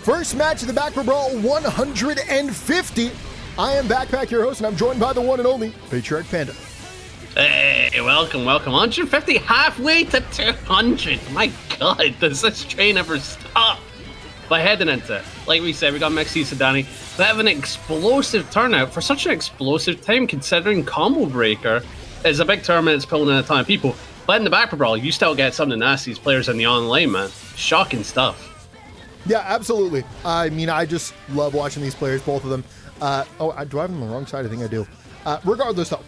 First match of the baccpaBrawl 150. I am baccpack, your host, and I'm joined by the one and only Patriarch Panda. Hey, welcome. 150, halfway to 200. My God, does this train ever stop? But heading into it, like we said, we got mixyous and Dany. They have an explosive turnout for such an explosive time, considering Combo Breaker is a big tournament. It's pulling in a ton of people. But in the baccpaBrawl, you still get some of the nastiest players in the online, man. Shocking stuff. Yeah, absolutely. I mean, I just love watching these players, both of them. Do I have them on the wrong side? I think I do. Regardless, though,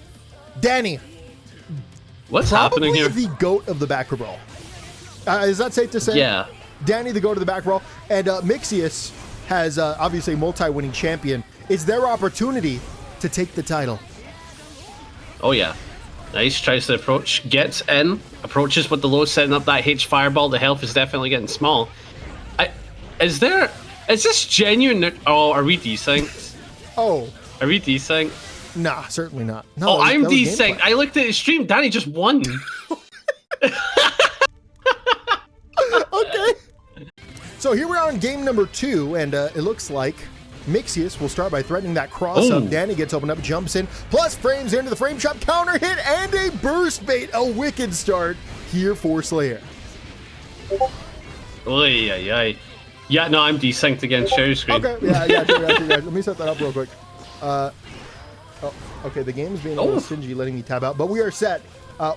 Dany. What's happening here? Probably the GOAT of the baccpaBrawl. Is that safe to say? Yeah. Dany, the GOAT of the baccpaBrawl. And mixyous has obviously a multi-winning champion. It's their opportunity to take the title. Oh, yeah. Nice, tries to approach, gets in, approaches with the low, setting up that H fireball. The health is definitely getting small. Is this genuine? Oh, are we desynced? Oh. Are we desynced? Nah, certainly not. No, oh, I'm desynced. I looked at his stream. Dany just won. Okay. So here we are in game number 2, and it looks like mixyous will start by threatening that cross-up. Dany gets opened up, jumps in, plus frames into the frame trap, counter hit, and a burst bait. A wicked start here for Slayer. Oy. Yeah, no, I'm desynced against share screen. Okay, yeah. Let me set that up real quick. Okay, the game is being a little stingy, letting me tab out, but we are set.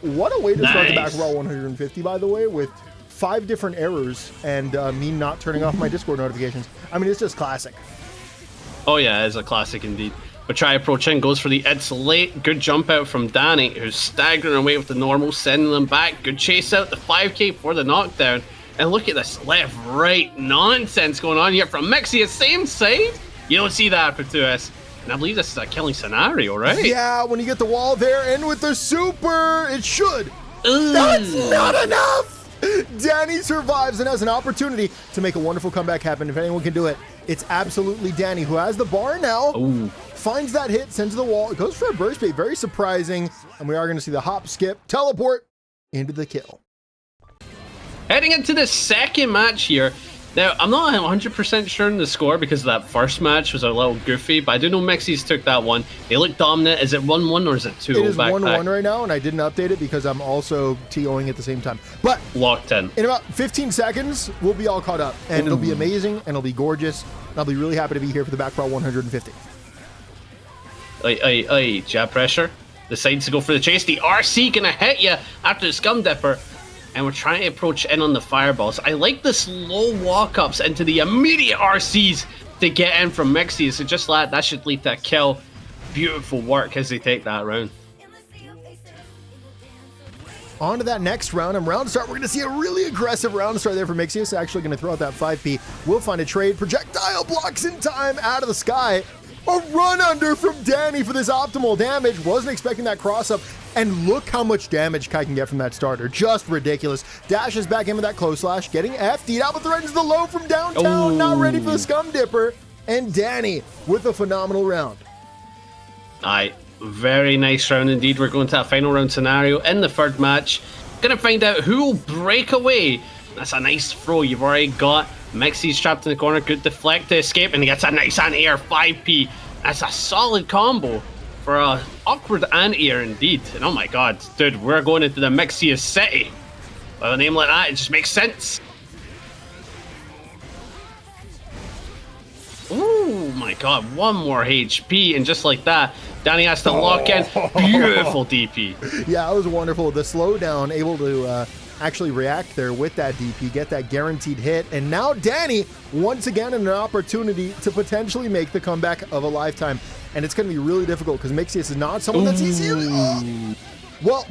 What a way to start the baccpaBrawl 150, by the way, with 5 different errors and me not turning off my Discord notifications. I mean, it's just classic. Oh yeah, it's a classic indeed. But try approaching, goes for the it's late. Good jump out from Dany, who's staggering away with the normal, sending them back. Good chase out, the 5k for the knockdown. And look at this left-right nonsense going on here from mixyous, same side. You don't see that for 2S. And I believe this is a killing scenario, right? Yeah, when you get the wall there and with the super, it should. That's not enough! Dany survives and has an opportunity to make a wonderful comeback happen. If anyone can do it, it's absolutely Dany, who has the bar now. Finds that hit, sends the wall, goes for a burst bait, very surprising. And we are going to see the hop, skip, teleport into the kill. Heading into the second match here. Now, I'm not 100% sure in the score because that first match was a little goofy, but I do know mixyous took that one. They look dominant. Is it 1-1 or is it 2-0? It is 1-1 right now, and I didn't update it because I'm also TOing at the same time. But locked in about 15 seconds, we'll be all caught up, and it'll be amazing, and it'll be gorgeous. And I'll be really happy to be here for the baccpaBrawl 150. Jab pressure. Decides to go for the chase. The RC gonna hit you after the Scum Dipper. And we're trying to approach in on the fireballs. I like the slow walk-ups into the immediate RCs to get in from mixyous. So just like that should lead to a kill. Beautiful work as they take that round. On to that next round. And round start, we're going to see a really aggressive round start there for mixyous. Actually going to throw out that 5p. We'll find a trade. Projectile blocks in time out of the sky. A run under from Dany for this optimal damage. Wasn't expecting that cross up. And look how much damage Kai can get from that starter. Just ridiculous. Dashes back in with that close slash. Getting FD'd out, but threatens the low from downtown. Not ready for the Scum Dipper. And Dany with a phenomenal round. Aye, very nice round indeed. We're going to a final round scenario in the third match. Gonna find out who will break away. That's a nice throw. You've already got mixyous trapped in the corner. Good deflect to escape. And he gets a nice anti-air 5p. That's a solid combo for a awkward anti-air indeed. And oh my god, dude, we're going into the mixyous city. With a name like that, it just makes sense. Oh my god, one more HP, and just like that, Dany has to lock in. Beautiful DP. Yeah, that was wonderful. The slowdown, able to actually react there with that DP, get that guaranteed hit, and now Dany, once again, an opportunity to potentially make the comeback of a lifetime. And it's going to be really difficult because mixyous is not someone that's easy. Well,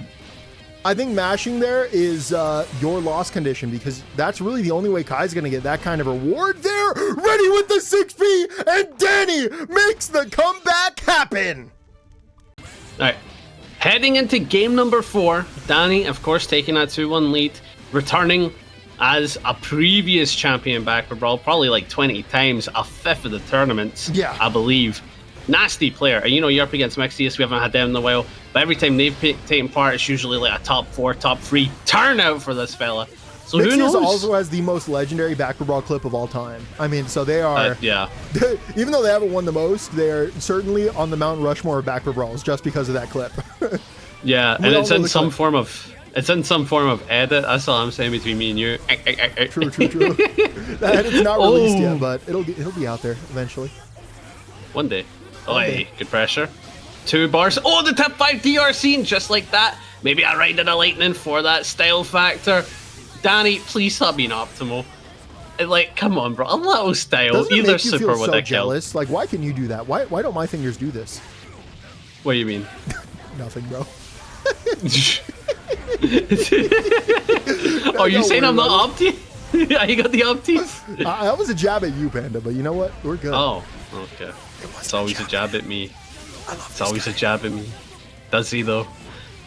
I think mashing there is your loss condition because that's really the only way Kai's going to get that kind of reward there. Ready with the 6p, and Dany makes the comeback happen. All right. Heading into game number 4, Dany, of course, taking that 2-1 lead, returning as a previous champion baccpaBrawl, probably like 20 times, a 5th of the tournaments, I believe. Nasty player, and you know, you're up against mixyous, we haven't had them in a while, but every time they've taken part, it's usually like a top 4, top 3 turnout for this fella. So who knows? also has the most legendary baccpaBrawl clip of all time. I mean, so they are... yeah. Even though they haven't won the most, they're certainly on the Mount Rushmore of backpaBrawls just because of that clip. Yeah, and it's in some form of... It's in some form of edit. That's all I'm saying between me and you. True. That edit's not released yet, but it'll be out there eventually. One day. Good pressure. 2 bars. Oh, the top 5 DRC, and just like that, maybe I ride in a lightning for that style factor. Dany, please stop being optimal. Like, come on, bro. A little style. Doesn't it Either make you super feel with so a kill. jealous? Like, why can you do that? Why don't my fingers do this? What do you mean? Nothing, bro. Are you saying I'm not opti? Yeah, you got the optis? That was a jab at you, Panda, but you know what? We're good. Oh, okay. It's always a jab at me. It's always a jab at me. Does he, though?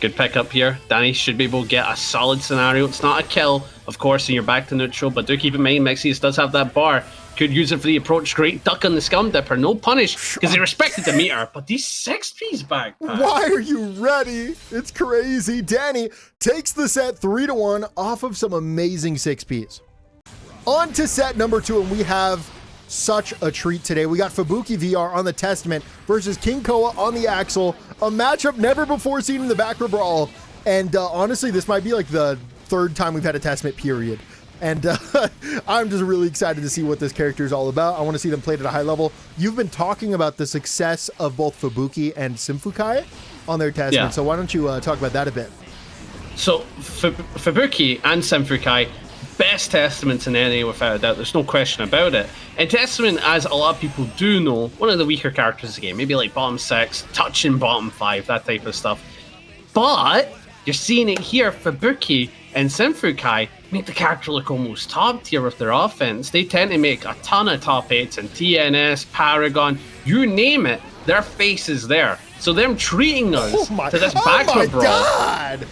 Good pick up here. Dany should be able to get a solid scenario. It's not a kill, of course, and you're back to neutral, but do keep in mind, mixyous does have that bar. Could use it for the approach. Great duck on the Scum Dipper. No punish, because he respected the meter, but these 6Ps back. Why are you ready? It's crazy. Dany takes the set 3-1 off of some amazing 6Ps. On to set number 2, and we have such a treat today. We got FubukiVR on the Testament versus KingKoa on the Axle, a matchup never before seen in the baccpaBrawl, and honestly, this might be like the 3rd time we've had a Testament, period. And I'm just really excited to see what this character is all about. I want to see them played at a high level. You've been talking about the success of both Fubuki and Simfukai on their Testament, so why don't you talk about that a bit? So, Fubuki and Simfukai, best Testaments in NA without a doubt. There's no question about it. And Testament, as a lot of people do know, one of the weaker characters of the game. Maybe like bottom 6, touching bottom 5, that type of stuff. But you're seeing it here. Fubuki and Simfukai make the character look almost top tier with their offense. They tend to make a ton of top 8s and TNS, Paragon, you name it, their face is there. So them treating us to this baccpaBrawl. God!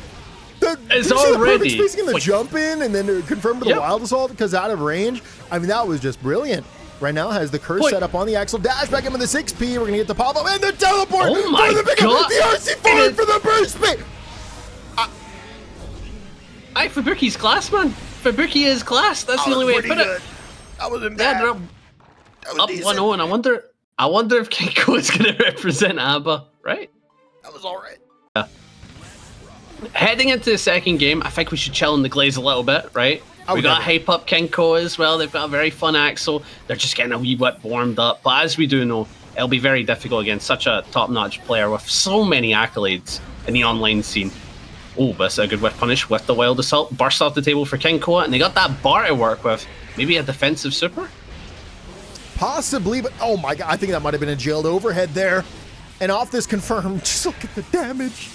It's already spacing the jump in and then to confirm to the wild assault because out of range. I mean, that was just brilliant. Right now has the curse set up on the Axle. Dash back into the 6P. We're gonna get the pop up and the teleport. Oh my god! The RC forward for the burst speed. Fubuki's class, man. Fubuki is class. That's the only way to put it. That wasn't bad. Yeah, they're up 1-0, and I wonder if KingKoa is going to represent ABBA, right? That was all right. Yeah. Heading into the second game, I think we should chill in the glaze a little bit, right? We got to hype up KingKoa as well. They've got a very fun Axle. They're just getting a wee bit warmed up. But as we do know, it'll be very difficult against such a top-notch player with so many accolades in the online scene. Oh, that's a good whiff punish with the wild assault. Burst off the table for KingKoa, and they got that bar to work with. Maybe a defensive super? Possibly, but oh my god, I think that might have been a jailed overhead there. And off this confirmed, just look at the damage.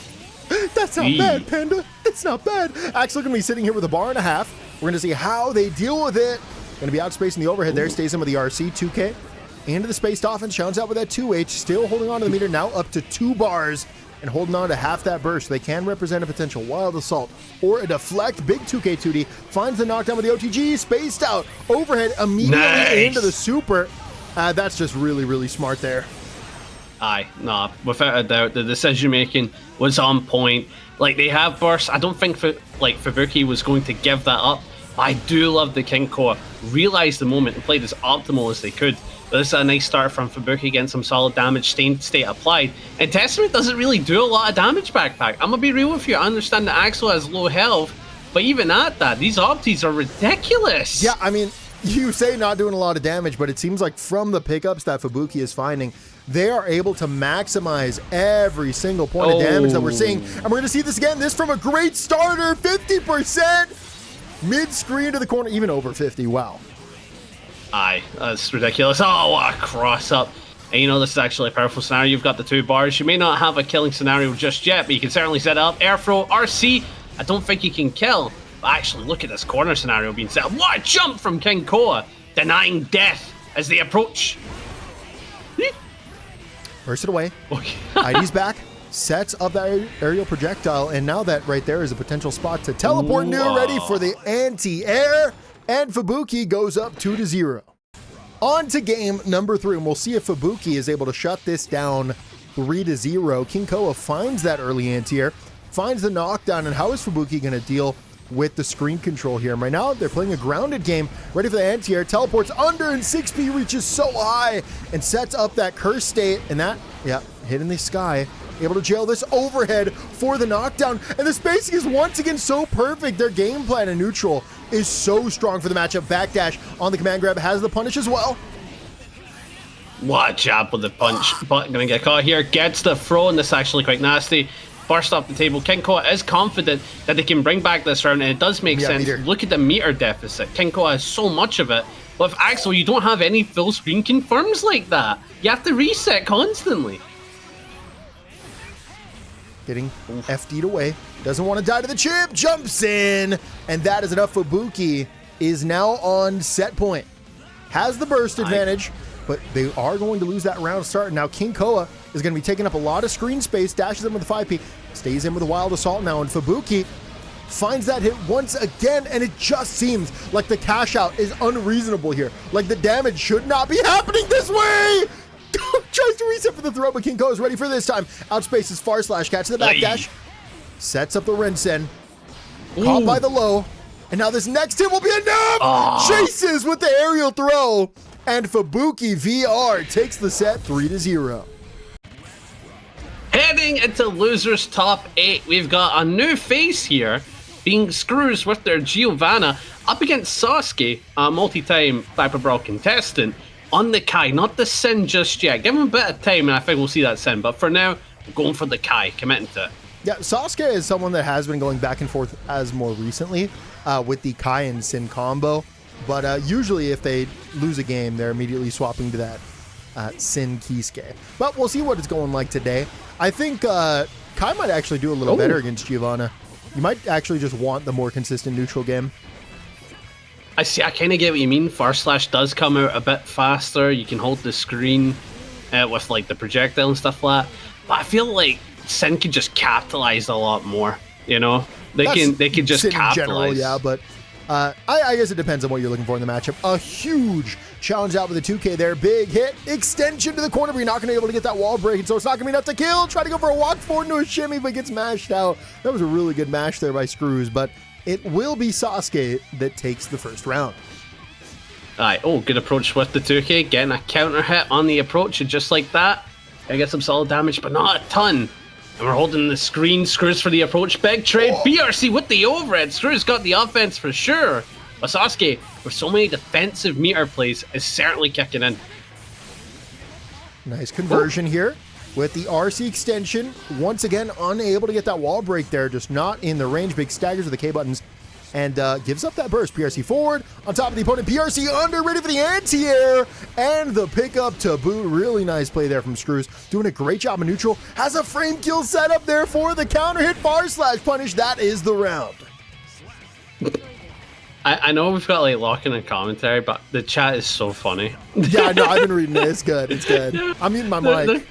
That's not bad, Panda. It's not bad. Axel gonna be sitting here with a bar and a half. We're gonna see how they deal with it. Gonna be outspacing the overhead there. Stays in with the RC, 2K. Into the spaced offense, shouts out with that 2H. Still holding on to the meter, now up to 2 bars. And holding on to half that burst. They can represent a potential wild assault or a deflect. Big 2K 2D finds the knockdown with the OTG, spaced out, overhead immediately into the super. That's just really, really smart there. Nah, without a doubt, the decision making was on point. Like, they have burst. I don't think Fubuki was going to give that up. But I do love the KingKoa. Realized the moment and played as optimal as they could. But this is a nice start from Fubuki, getting some solid damage, state applied. And Testament doesn't really do a lot of damage, baccpack. I'm gonna be real with you. I understand the Axle has low health, but even at that, these opties are ridiculous. Yeah, I mean, you say not doing a lot of damage, but it seems like from the pickups that Fubuki is finding, they are able to maximize every single point of damage that we're seeing. And we're gonna see this again. This from a great starter, 50%. Mid-screen to the corner, even over 50, wow. That's ridiculous. Oh, what a cross-up. And you know, this is actually a powerful scenario. You've got the 2 bars. You may not have a killing scenario just yet, but you can certainly set it up. Air throw, RC, I don't think you can kill. But actually, look at this corner scenario being set up. What a jump from KingKoa, denying death as they approach. Burst it away. ID's back. Sets up that aerial projectile, and now that right there is a potential spot to teleport into, ready for the anti-air, and Fubuki goes up 2-0. On to game number 3, and we'll see if Fubuki is able to shut this down 3-0. KingKoa finds that early anti-air, finds the knockdown, and how is Fubuki going to deal with the screen control here. And right now, they're playing a grounded game, ready for the anti-air, teleports under, and 6P reaches so high and sets up that curse state, and that, yeah, hit in the sky. Able to jail this overhead for the knockdown, and the spacing is once again so perfect. Their game plan in neutral is so strong for the matchup. Backdash on the command grab, has the punish as well. Watch out with the punch, but gonna get caught here. Gets the throw, and this is actually quite nasty. Burst off the table. KingKoa is confident that they can bring back this round, and it does make sense. Meter. Look at the meter deficit. KingKoa has so much of it, but with Axel, you don't have any full screen confirms like that. You have to reset constantly. Getting FD'd away. Doesn't want to die to the chip. Jumps in. And that is enough. Fubuki is now on set point. Has the burst advantage, but they are going to lose that round start. Now KingKoa is going to be taking up a lot of screen space. Dashes in with the 5P. Stays in with a wild assault now. And Fubuki finds that hit once again. And it just seems like the cash out is unreasonable here. Like the damage should not be happening this way. Tries to reset for the throw, but KingKoa is ready for this time. Outspaces far slash, catch the backdash. Sets up the Rinsen. Caught by the low. And now this next hit will be enough! Chases with the aerial throw. And FubukiVR takes the set 3-0. Heading into losers top 8, we've got a new face here, being Screwz with their Giovanna up against SauceQue, a multi-time baccpaBrawl contestant. On the Kai, not the Sin just yet. Give him a bit of time and I think we'll see that Sin. But for now, we're going for the Kai, committing to it. Yeah, SauceQue is someone that has been going back and forth as more recently with the Kai and Sin combo. But usually if they lose a game, they're immediately swapping to that Sin Kiske. But we'll see what it's going like today. I think Kai might actually do a little better against Giovanna. You might actually just want the more consistent neutral game. I see, I kind of get what you mean. Far slash does come out a bit faster. You can hold the screen with like the projectile and stuff like that. But I feel like Sin could just capitalize a lot more. You know, they can just Sin capitalize. In general, yeah, but I guess it depends on what you're looking for in the matchup. A huge challenge out with the 2K there. Big hit, extension to the corner, but you're not going to be able to get that wall break, so it's not going to be enough to kill. Try to go for a walk forward into a shimmy, but gets mashed out. That was a really good mash there by Screwz, but it will be SauceQue that takes the first round. Alright, good approach with the 2K. Getting a counter hit on the approach, and just like that, I get some solid damage, but not a ton. And we're holding the screen. Screwz for the approach. Big trade. BRC with the overhead. Screwz got the offense for sure. But SauceQue, with so many defensive meter plays, is certainly kicking in. Nice conversion here with the RC extension. Once again, unable to get that wall break there. Just not in the range. Big staggers with the K buttons. And gives up that burst. PRC forward. On top of the opponent. PRC under. Ready for the anti-air. And the pickup to boot. Really nice play there from Screwz. Doing a great job in neutral. Has a frame kill set up there for the counter hit. Far slash punish. That is the round. I know we've got like locking and commentary, but the chat is so funny. Yeah, no, I've been reading it. It's good. It's good. I'm muting my mic.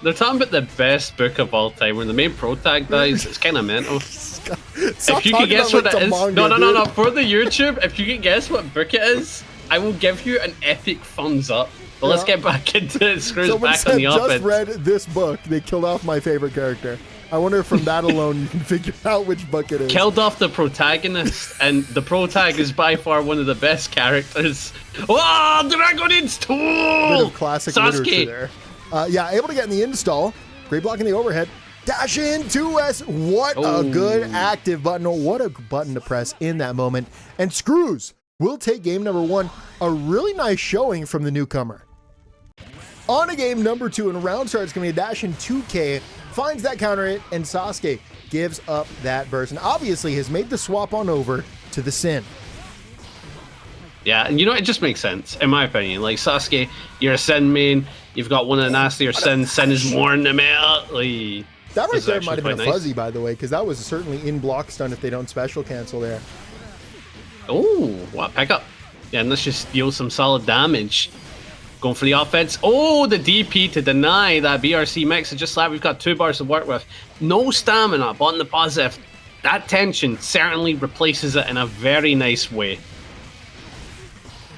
They're talking about the best book of all time. When the main pro tag dies, it's kind of mental. If you can guess what it is, no, for the YouTube, if you can guess what book it is, I will give you an epic thumbs up. But let's get back into it. Screwz back on the offense. Just read this book. They killed off my favorite character. I wonder if from that alone you can figure out which book it is. Killed off the protagonist, and the protag is by far one of the best characters. Oh, Dragonin's tool! Bit of classic literature there. Yeah, able to get in the install. Great block in the overhead. Dash in 2S. What a good active button. What a button to press in that moment. And Screwz will take game number 1. A really nice showing from the newcomer. On to game number 2, and round start is going to be a dash in 2K. Finds that counter hit, and SauceQue gives up that burst. And obviously has made the swap on over to the Sin. Yeah, and you know, it just makes sense, in my opinion. Like, SauceQue, you're a Sin main. You've got one of the nastier Sins. Sin is more in the meta. Like, that right there might have been a fuzzy, by the way, because that was certainly in block stun if they don't special cancel there. Oh, what pick up. Yeah, and let's just deal some solid damage. Going for the offense. Oh, the DP to deny that BRC mix. Just like we've got 2 bars to work with. No stamina, but on the positive, that tension certainly replaces it in a very nice way.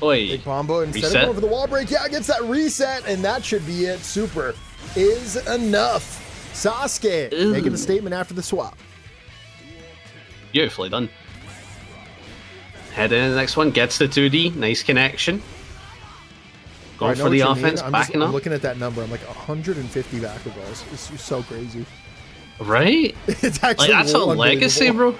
Oi. Big combo. Instead of going for the wall break, yeah, gets that reset, and that should be it. Super is enough. SauceQue making a statement after the swap. Beautifully done. Head into the next one, gets the 2D, nice connection. Going for the offense, backing up. I'm looking at that number, I'm like 150 baccpaBrawls. It's just so crazy. Right? It's actually like, that's a legacy, bro.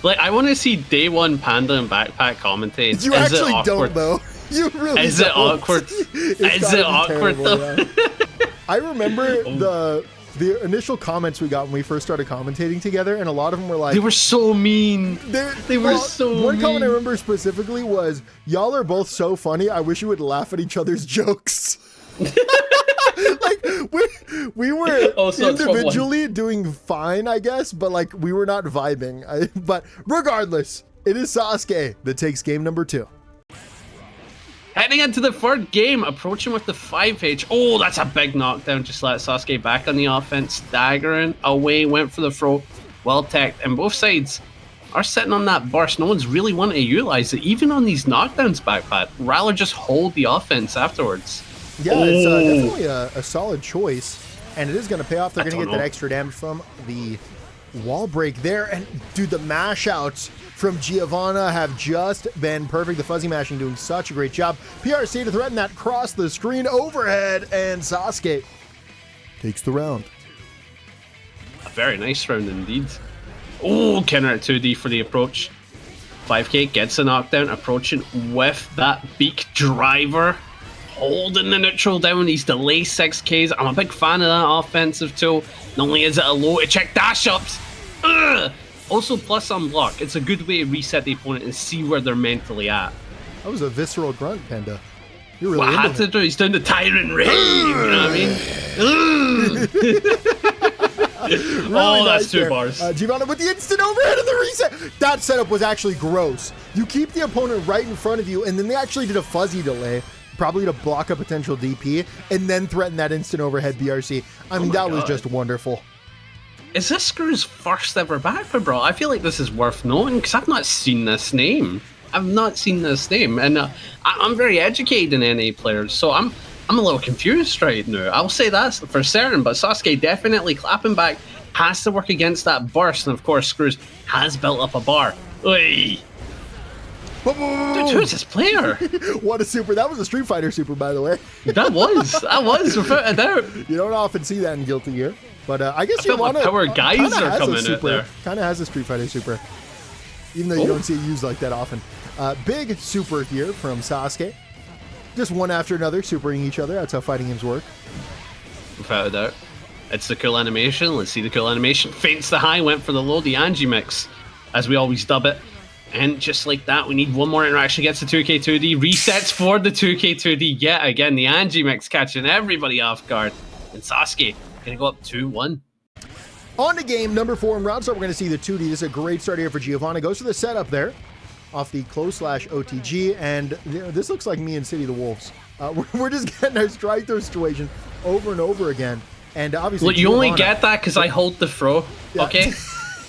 Like, I want to see day one Panda and backpack commentate. You actually don't, though. You really Is it awkward? Is it awkward, though? Yeah. I remember the initial comments we got when we first started commentating together, and a lot of them were like... They were so mean. They were so mean. One comment I remember specifically was, y'all are both so funny, I wish you would laugh at each other's jokes. Like, we were individually doing fine, I guess, but like, we were not vibing. But regardless, it is SauceQue that takes game number 2. Heading into the third game, approaching with the 5H. Oh, that's a big knockdown. Just let SauceQue back on the offense. Staggering away, went for the throw. Well teched. And both sides are sitting on that burst. No one's really wanting to utilize it. Even on these knockdowns, backpack, rather just hold the offense afterwards. Yeah, it's definitely a solid choice. And it is going to pay off. They're going to get that extra damage from the wall break there. And dude, the mash outs from Giovanna have just been perfect. The fuzzy mashing doing such a great job. PRC to threaten that cross the screen overhead, and SauceQue takes the round. A very nice round indeed. Oh, counter at 2D for the approach. 5K gets a knockdown, approaching with that beak driver, holding the neutral down. These delay 6Ks. I'm a big fan of that offensive tool. Not only is it a low to check dash ups, also plus unblock. It's a good way to reset the opponent and see where they're mentally at. That was a visceral grunt, Panda. You're really what had to do? He's doing the tyrant rave. You know what I mean? Really oh, nice that's 2 bars. Giovanna with the instant overhead of the reset. That setup was actually gross. You keep the opponent right in front of you, and then they actually did a fuzzy delay, probably to block a potential DP, and then threaten that instant overhead BRC. I mean, that was just wonderful. Is this Screwz first ever baccpaBrawl? I feel like this is worth knowing because I've not seen this name. I've not seen this name, and I'm very educated in NA players, so I'm a little confused right now. I'll say that's for certain, but SauceQue definitely clapping back, has to work against that burst, and of course Screwz has built up a bar. Oy. Dude, who is this player? What a super. That was a Street Fighter super, by the way. That was, without a doubt. You don't often see that in Guilty Gear. But I guess Giovanna Power Guys are coming out there. Kind of has a Street Fighter super. Even though you don't see it used like that often. Big super here from SauceQue. Just one after another, supering each other. That's how fighting games work. Without a doubt. It's the cool animation. Let's see the cool animation. Feints the high, went for the low, the Angie mix, as we always dub it. And just like that, we need one more interaction. Gets the 2K2D. Resets for the 2K2D yet again. The Angie mix catching everybody off guard. And SauceQue going to go up 2-1. On to game number 4 in round start. We're going to see the 2D. This is a great start here for Giovanna. Goes for the setup there off the close slash OTG. And this looks like me and City of the Wolves. We're just getting our strike throw situation over and over again. And obviously, well, you only get that because I hold the throw. Yeah. Okay.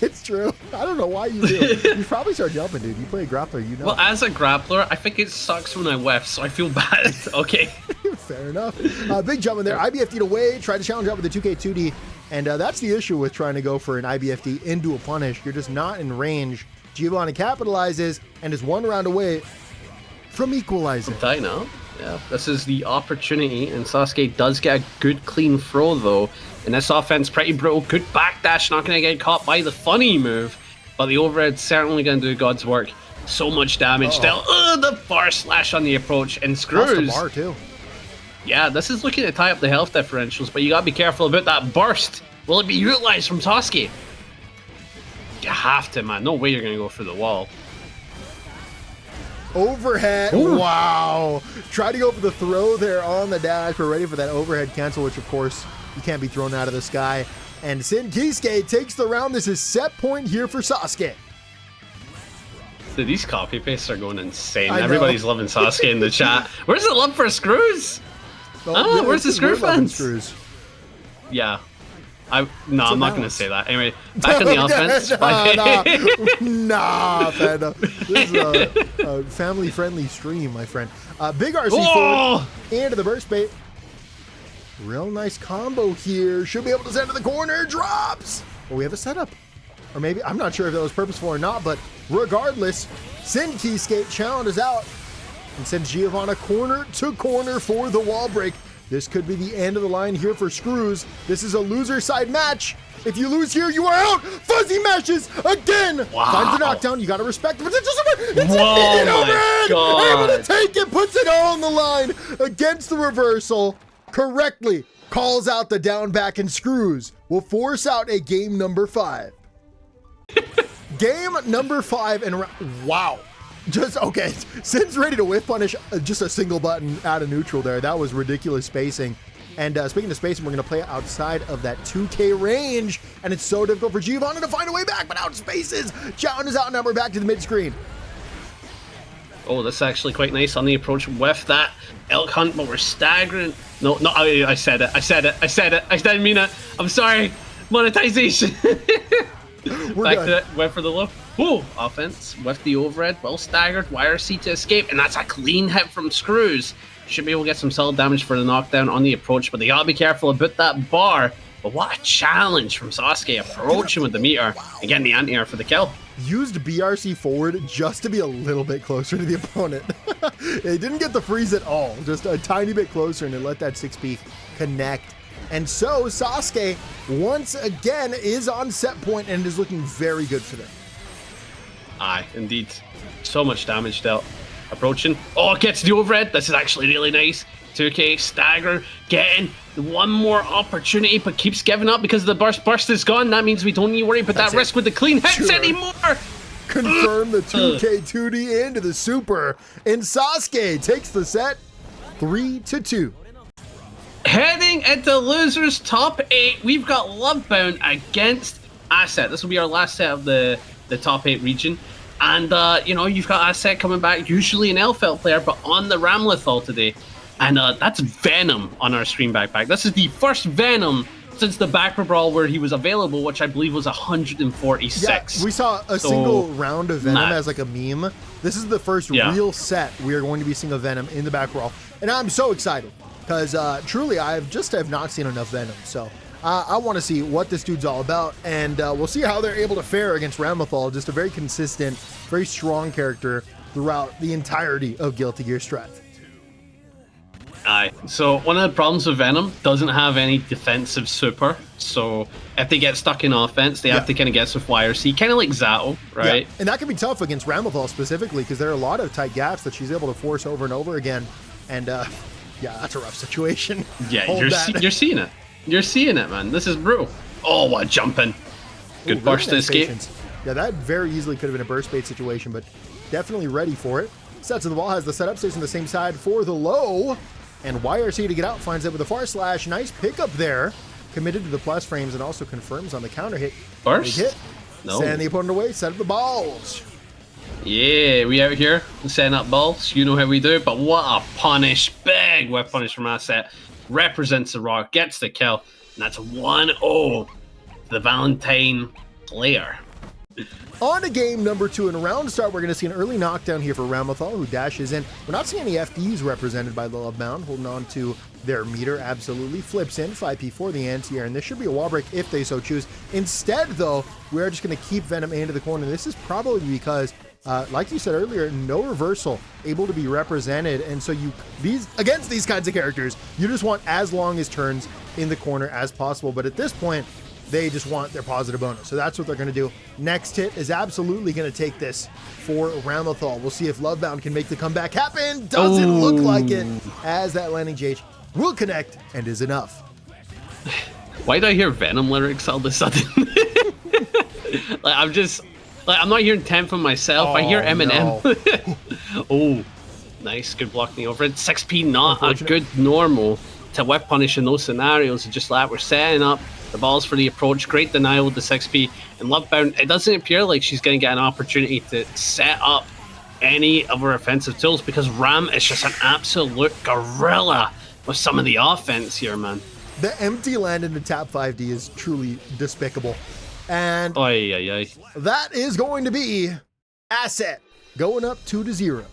It's true. I don't know why you do. You probably start jumping, dude. You play a grappler, you know. Well, as a grappler, I think it sucks when I whiff, so I feel bad. Okay. Fair enough. Big jump in there. IBFD'd away, tried to challenge out with the 2K2D, and that's the issue with trying to go for an IBFD into a punish. You're just not in range. Giovanna capitalizes and is one round away from equalizing. I know. Yeah, this is the opportunity, and SauceQue does get a good clean throw, though. And this offense, pretty brutal. Good backdash, not going to get caught by the funny move, but the overhead's certainly going to do God's work. So much damage. Still, the bar slash on the approach, and Screwz. The bar too. Yeah, this is looking to tie up the health differentials, but you got to be careful about that burst. Will it be utilized from SauceQue? You have to, man. No way you're going to go through the wall. Overhead. Ooh. Wow. Try to go for the throw there on the dash. We're ready for that overhead cancel, which of course you can't be thrown out of the sky. And Kiske takes the round. This is set point here for SauceQue. Dude, these copy pastes are going insane. Everybody's loving SauceQue in the chat. Where's the love for Screwz? Where's the Screwz fans? Yeah. I'm not going to say that. Anyway, back on the offense. Nah, Panda. This is a family-friendly stream, my friend. Big RC forward into the burst bait. Real nice combo here. Should be able to send to the corner. Drops. Well, we have a setup. or maybe, I'm not sure if that was purposeful or not, but regardless, send Kiske, challenges out, and sends Giovanna corner to corner for the wall break. This could be the end of the line here for Screwz. This is a loser side match. If you lose here, you are out. Fuzzy meshes again. Wow. Finds the knockdown. You got to respect the potential. It's Whoa, my God. able to take it, puts it all on the line against the reversal. Correctly calls out the down back, and Screwz will force out a game number 5. Game number 5, and wow. Just, okay, Sin's ready to whiff punish just a single button out of neutral there. That was ridiculous spacing. And speaking of spacing, we're going to play outside of that 2K range, and it's so difficult for Giovanna to find a way back, but out spaces. Challenge is out, now we're back to the mid-screen. Oh, that's actually quite nice on the approach with that elk hunt, but we're staggering. No, I said it. I didn't mean it. I'm sorry. Monetization. We're Back done. to it. Went for the low. Ooh, offense with the overhead. Well staggered. YRC to escape, and that's a clean hit from Screwz. Should be able to get some solid damage for the knockdown on the approach, but they gotta be careful about that bar. But what a challenge from SauceQue, approaching with the meter and getting the anti-air for the kill. Used BRC forward just to be a little bit closer to the opponent. It didn't get the freeze at all, just a tiny bit closer, and it let that 6P connect. And so SauceQue once again is on set point and is looking very good for them. Aye, indeed. So much damage dealt. Approaching. Oh, gets the overhead. This is actually really nice. 2K stagger, getting one more opportunity, but keeps giving up because the burst is gone. That means we don't need to worry about that risk with the clean hits anymore. Confirm the 2K 2D into the super, and SauceQue takes the set 3-2. Heading into losers top 8, we've got Lovebound against Asset. This will be our last set of the top 8 region. And, you know, you've got Asset coming back, usually an Elfelt player, but on the Ramlethal today. And that's Venom on our stream backpack. This is the first Venom since the baccpaBrawl where he was available, which I believe was 146. Yeah, we saw a single round of Venom as like a meme. This is the first real set we are going to be seeing of Venom in the baccpaBrawl. And I'm so excited because truly I have not seen enough Venom. So I want to see what this dude's all about, and we'll see how they're able to fare against Ramlethal. Just a very consistent, very strong character throughout the entirety of Guilty Gear Strive. Aye. So one of the problems with Venom doesn't have any defensive super. So if they get stuck in offense, they have to kind of guess with YRC, kind of like Zato, right? Yeah. And that can be tough against Ramlethal specifically because there are a lot of tight gaps that she's able to force over and over again. And yeah, that's a rough situation. Yeah, you're seeing it. You're seeing it, man. This is brutal. Oh, what jumping. Good burst to escape. Yeah, that very easily could have been a burst bait situation, but definitely ready for it. Sets of the ball has the setup, stays on the same side for the low. And YRC to get out, finds it with a far slash. Nice pickup there. Committed to the plus frames and also confirms on the counter hit. Burst? Big hit. No. Send the opponent away, set up the balls. Yeah, we out here setting up balls. You know how we do. But what a punish. Big whip punish from Asset. Represents the rock, gets the kill. And that's 1-0. The Valentine player. On to game number 2. In round start, we're going to see an early knockdown here for Ramlethal, who dashes in. We're not seeing any FDs represented by the Lovebound, holding on to their meter. Absolutely flips in 5P for the anti-air, and this should be a wall break if they so choose. Instead, though, we're just going to keep Venom into the corner. This is probably because, like you said earlier, no reversal able to be represented, and so against these kinds of characters, you just want as long as turns in the corner as possible. But at this point, they just want their positive bonus. So that's what they're going to do. Next hit is absolutely going to take this for Ramlethal. We'll see if Lovebound can make the comeback happen. Doesn't look like it, as that landing GH will connect and is enough. Why do I hear Venom lyrics all of a sudden? I'm not hearing 10 from myself. I hear Eminem. No. Oh, nice. Good blocking over it. 6P, not a good normal to whip punish in those scenarios. Just like we're setting up the balls for the approach. Great denial with the 6P. And Lovebound, it doesn't appear like she's going to get an opportunity to set up any of her offensive tools because Ram is just an absolute gorilla with some of the offense here, man. The empty land in the tap 5D is truly despicable. And that is going to be Asset going up 2-0.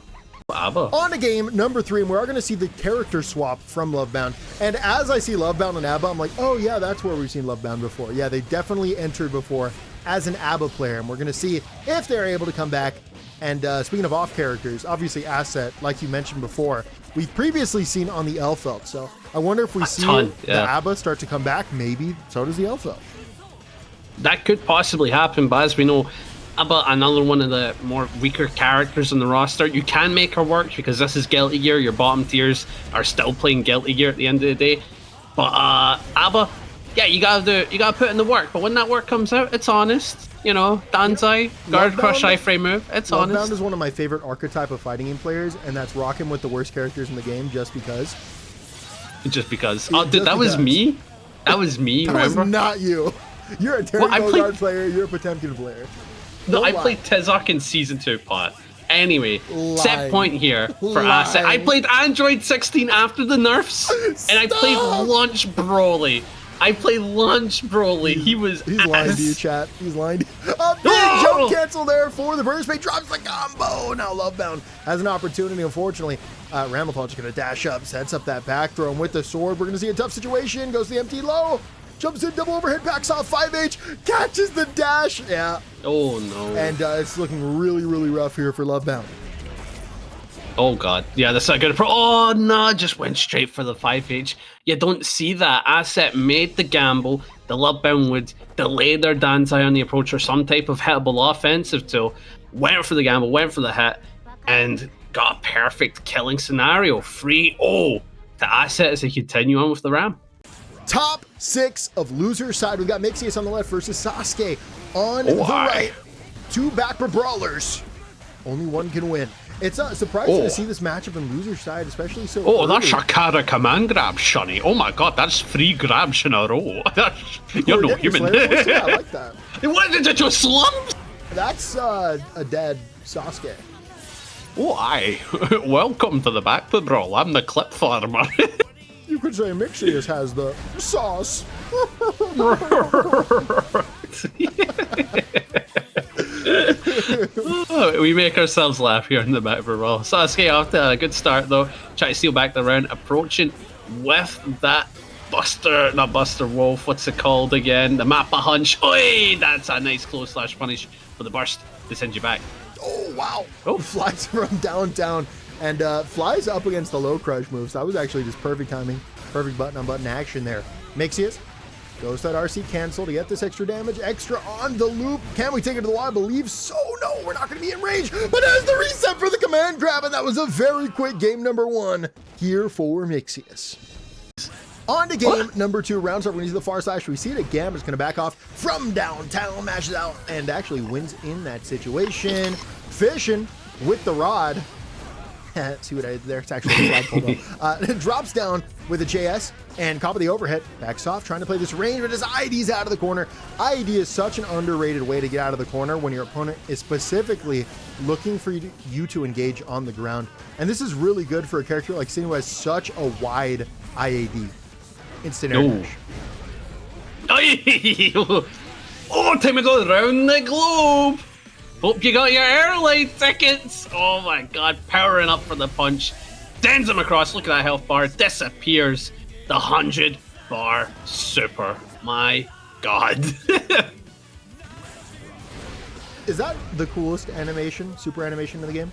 On to game number 3, and we are going to see the character swap from Lovebound. And as I see Lovebound and Abba, I'm like, oh yeah, that's where we've seen Lovebound before. Yeah, they definitely entered before. as an ABBA player, and we're going to see if they're able to come back. And speaking of off characters, obviously Asset, like you mentioned before, we've previously seen on the Elf Elf. So I wonder if we see the ABBA start to come back. Maybe so does the Elf Elf. That could possibly happen, but as we know, ABBA, another one of the more weaker characters on the roster, you can make her work because this is Guilty Gear. Your bottom tiers are still playing Guilty Gear at the end of the day. But ABBA, yeah, you gotta put in the work. But when that work comes out, it's honest. You know, Danzai, guard crush iframe move. It's honest. Lovebound is one of my favorite archetype of fighting game players, and that's rocking with the worst characters in the game just because. Just because. Oh, dude, that was me. That was me. That remember? was not you. You're a terrible guard player. You're a Potemkin player. No, I played Tizok in Season 2, Pot. Anyway, set point here for Asset. I played Android 16 after the nerfs, and I played Launch Broly. He's lying to you, chat. He's lying to you. A big jump cancel there for the burst bait. Drops the combo. Now Lovebound has an opportunity, unfortunately. Ramlethal just going to dash up, sets up that back throw, and with the sword, we're going to see a tough situation. Goes to the empty low. Jumps in, double overhead, backs off 5H, catches the dash. Yeah. Oh, no. And it's looking really, really rough here for Lovebound. Oh, God. Yeah, that's not good. Oh, no, just went straight for the 5H. You don't see that. Asset made the gamble. The Lovebound would delay their Danzai on the approach or some type of hittable offensive tool. Went for the gamble, went for the hit, and got a perfect killing scenario. 3-0 to Asset as they continue on with the Ram. Top 6 of loser side. We've got mixyous on the left versus SauceQue on the right. 2 baccpaBrawlers. Only one can win. It's surprising to see this matchup in loser side, especially so early. That's Shakara command grab, Shunny. Oh my god, that's 3 grabs in a row. You're no human. Yeah, I like that. What did it just slump? That's a dead SauceQue. Oh, aye. Welcome to the baccpaBrawl. I'm the clip farmer. You could say mixyous has the sauce. We make ourselves laugh here in the baccpaBrawl. SauceQue off to a good start though. Trying to steal back the round, approaching with that not Buster Wolf, what's it called again? The Mappa Hunch. Oi! That's a nice close slash punish for the burst to send you back. Oh, wow. Oh, flies from downtown and flies up against the low crush moves. That was actually just perfect timing. Perfect button on button action there. mixyous goes to that RC cancel to get this extra damage. Extra on the loop. Can we take it to the wall? I believe so. No, we're not going to be in range. But there's the reset for the command grab, and that was a very quick game number 1 here for mixyous. On to game number 2. Round start when he's the far side. We see it again, but it's going to back off from downtown, mashes out, and actually wins in that situation. Fishing with the rod. See what I did there? It's actually a slide pull. Drops down with a JS and copy the overhead. Backs off, trying to play this range, but his IED's out of the corner. IED is such an underrated way to get out of the corner when your opponent is specifically looking for you to engage on the ground. And this is really good for a character like Sin who has such a wide IED. Instant air dash. Oh, time to go around the globe. Hope you got your airline tickets. Oh my god, powering up for the punch. Sends him across. Look at that health bar. Disappears. The 100 bar super. My god. Is that the coolest animation, super animation in the game?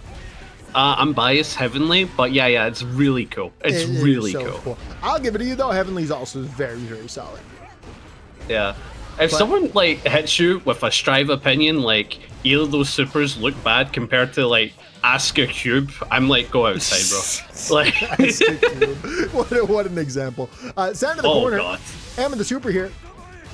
I'm biased heavily, but yeah, it's really cool. It's really so cool. I'll give it to you though. Heavenly's also very, very solid. Yeah. If someone like hits you with a Strive opinion, like either of those supers look bad compared to like SauceQue, I'm like, go outside, bro. Like, what an example. Sound of the corner. God. Am the super here.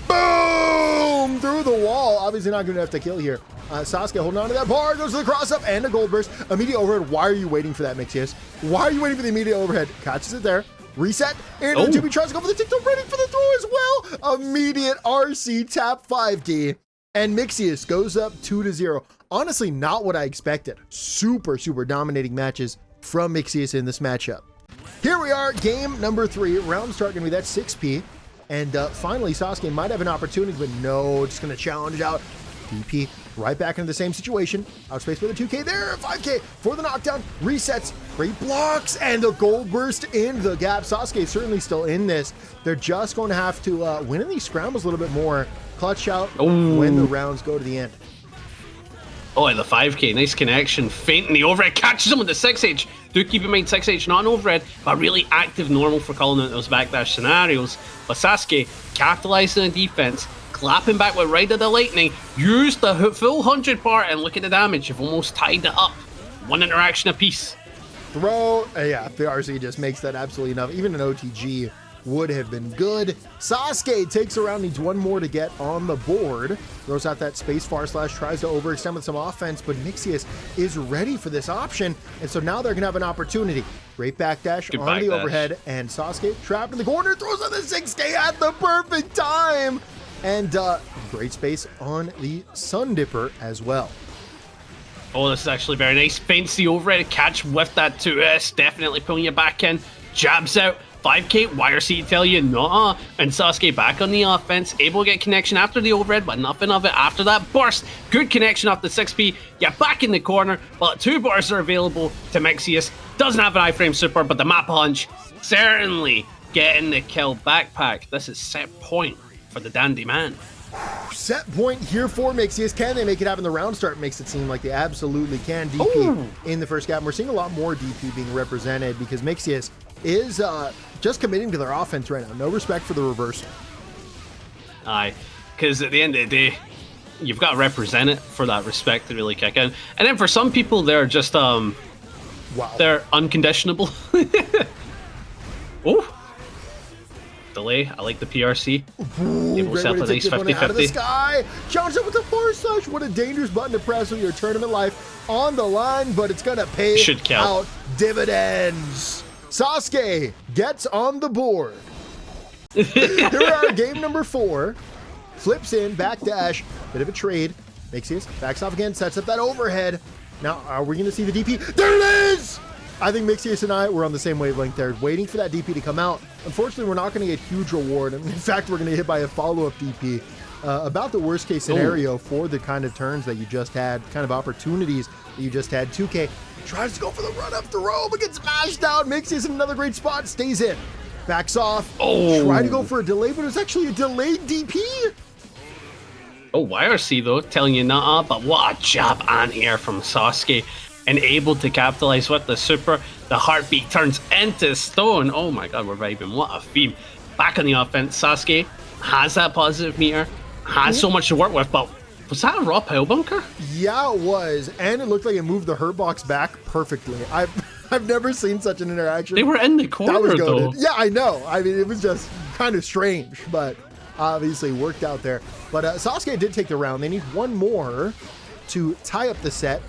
Boom! Through the wall. Obviously not going to have to kill here. SauceQue holding on to that bar, goes to the cross up and a gold burst. Immediate overhead. Why are you waiting for that, mixyous? Why are you waiting for the immediate overhead? Catches it there. Reset. And the 2B tries to go for the TikTok, ready for the throw as well. Immediate RC tap 5D. And mixyous goes up 2-0. Honestly, not what I expected. Super, super dominating matches from mixyous in this matchup. Here we are, game number 3. Round start going to be that 6P. And finally, SauceQue might have an opportunity, but no, just going to challenge out. DP right back into the same situation. Outspace with a 2K there, 5K for the knockdown. Resets Great blocks and the gold burst in the gap. SauceQue certainly still in this. They're just going to have to win in these scrambles a little bit more. Clutch out when the rounds go to the end. Oh, and the 5k, nice connection. Fainting the overhead, catches him with the 6H. Do keep in mind 6H, not an overhead, but really active normal for calling out those backdash scenarios. But SauceQue capitalizing on defense, clapping back with Ride of the Lightning, used the full 100 bar, and look at the damage. You've almost tied it up. One interaction apiece. Throw, yeah, the RC just makes that absolutely enough. Even an OTG would have been good. SauceQue takes around, needs one more to get on the board. Throws out that space far slash, tries to overextend with some offense, but mixyous is ready for this option. And so now they're gonna have an opportunity. Great backdash on the overhead, and SauceQue trapped in the corner, throws on the 6K at the perfect time. And great space on the Sun Dipper as well. Oh, this is actually very nice. Feints the overhead, catch with that 2S, definitely pulling you back in. Jabs out. 5k, YRC tell you nah, and SauceQue back on the offense, able to get connection after the overhead, but nothing of it after that burst. Good connection off the 6p, yeah, back in the corner, but 2 bars are available to mixyous. Doesn't have an iframe super, but the map punch certainly getting the kill. baccpack, this is set point for the dandy man. Set point here for mixyous. Can they make it happen? The round start makes it seem like they absolutely can. DP in the first gap, and we're seeing a lot more DP being represented because mixyous is just committing to their offense right now. No respect for the reversal. Aye, because at the end of the day, you've got to represent it for that respect to really kick in. And then for some people, they're just, wow, they're unconditionable. Oh, delay. I like the PRC. Able to set up a nice 50-50. Sky. Challenge up with the force slash. What a dangerous button to press with your tournament life on the line, but it's going to pay out dividends. SauceQue gets on the board. Here we are, game number 4. Flips in, backdash, bit of a trade. Mixyous backs off again, sets up that overhead. Now, are we going to see the DP? There it is! I think Mixyous and I were on the same wavelength there, waiting for that DP to come out. Unfortunately, we're not going to get huge reward. And in fact, we're going to get hit by a follow-up DP. About the worst case scenario for the kind of turns that you just had, kind of opportunities that you just had. 2K tries to go for the run up throw, but gets smashed down. Mixyous in another great spot, stays in. Backs off. Try to go for a delay, but it was actually a delayed DP. Oh, YRC though, telling you nah, but what a jab on air from SauceQue. And able to capitalize with the super. The heartbeat turns into stone. Oh my god, we're vibing. What a theme. Back on the offense, SauceQue has that positive meter, has so much to work with, but was that a raw pile bunker? Yeah, it was. And it looked like it moved the hurt box back perfectly. I've never seen such an interaction. They were in the corner though. Yeah, I know. I mean, it was just kind of strange, but obviously worked out there. But SauceQue did take the round. They need one more to tie up the set.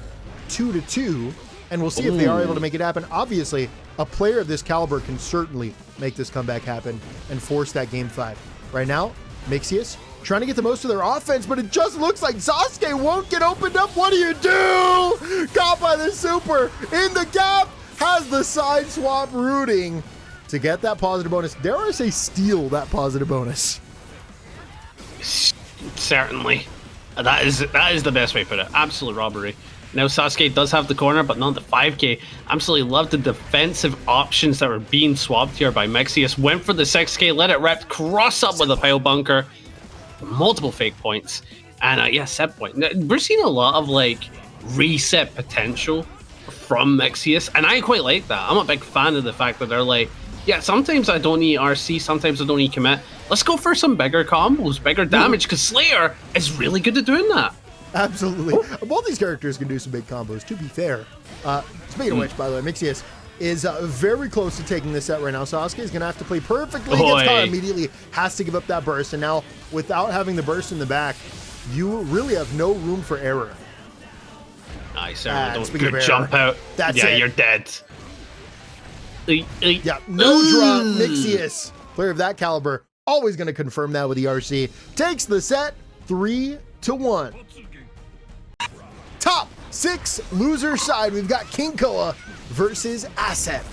2-2, and we'll see if they are able to make it happen. Obviously, a player of this caliber can certainly make this comeback happen and force that game 5. Right now, mixyous trying to get the most of their offense, but it just looks like SauceQue won't get opened up. What do you do? Caught by the super in the gap, has the side swap rooting to get that positive bonus. Dare I say steal that positive bonus? Certainly. That is the best way to put it. Absolute robbery. Now SauceQue does have the corner, but not the 5k. Absolutely love the defensive options that were being swapped here by mixyous. Went for the 6k, let it rip, cross up with a pile bunker. Multiple fake points. And yeah, set point. Now, we're seeing a lot of like reset potential from mixyous, and I quite like that. I'm a big fan of the fact that they're like, yeah, sometimes I don't need RC, sometimes I don't need commit. Let's go for some bigger combos, bigger damage, because Slayer is really good at doing that. Absolutely. Both these characters can do some big combos, to be fair. Speaking of which, by the way, mixyous is very close to taking this set right now. SauceQue is going to have to play perfectly against Kara, immediately has to give up that burst. And now, without having the burst in the back, you really have no room for error. I certainly don't. Good jump out. That's it. You're dead. Yeah, no drop. Mixyous, player of that caliber, always going to confirm that with the RC. Takes the set 3-1. Top 6 loser side, we've got KingKoa versus Asset.